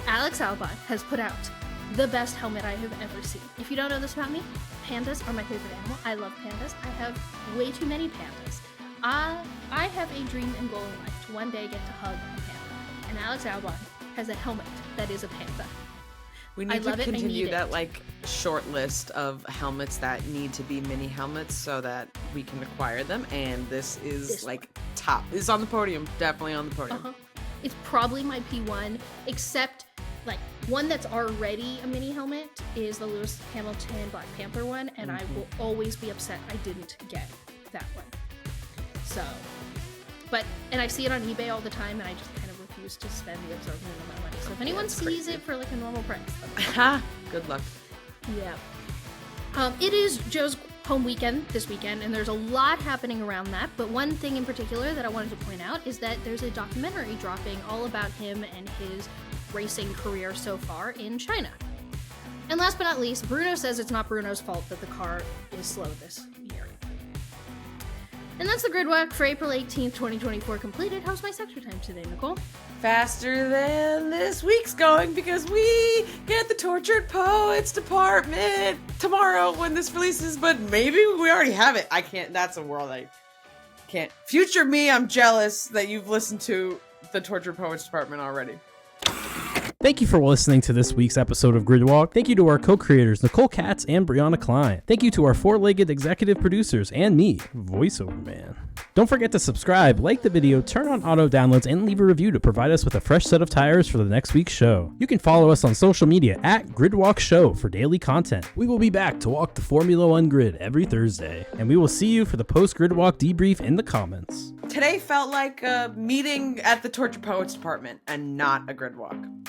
A: Alex Albon has put out the best helmet I have ever seen. If you don't know this about me, pandas are my favorite animal. I love pandas. I have way too many pandas. I have a dream and goal in life to one day get to hug a panda. And Alex Albon has a helmet that is a panda.
B: We need to continue that like short list of helmets that need to be mini helmets so that we can acquire them. And this is like top. It's on the podium. Definitely on the podium.
A: It's probably my P1, except like one that's already a mini helmet is the Lewis Hamilton Black Panther one, and I will always be upset I didn't get that one. So, and I see it on eBay all the time, and I just kind of refuse to spend the absorbent amount of money. So if anyone sees it for like a normal price,
B: good luck.
A: Yeah. It is Joe's home weekend this weekend, and there's a lot happening around that, but one thing in particular that I wanted to point out is that there's a documentary dropping all about him and his racing career so far in China. And last but not least, Bruno says it's not Bruno's fault that the car is slow this year. And that's the grid walk for April 18th, 2024 completed. How's my sector time today, Nicole?
B: Faster than this week's going because we get the Tortured Poets department tomorrow when this releases, but maybe we already have it. I can't, that's a world I can't. Future me, I'm jealous that you've listened to the Tortured Poets department already.
C: Thank you for listening to this week's episode of Gridwalk. Thank you to our co-creators, Nicole Katz and Brianna Klein. Thank you to our four-legged executive producers and me, voiceover man. Don't forget to subscribe, like the video, turn on auto downloads, and leave a review to provide us with a fresh set of tires for the next week's show. You can follow us on social media at Gridwalk Show for daily content. We will be back to walk the Formula One grid every Thursday, and we will see you for the post-Gridwalk debrief in the comments.
B: Today felt like a meeting at the Tortured Poets department and not a Gridwalk.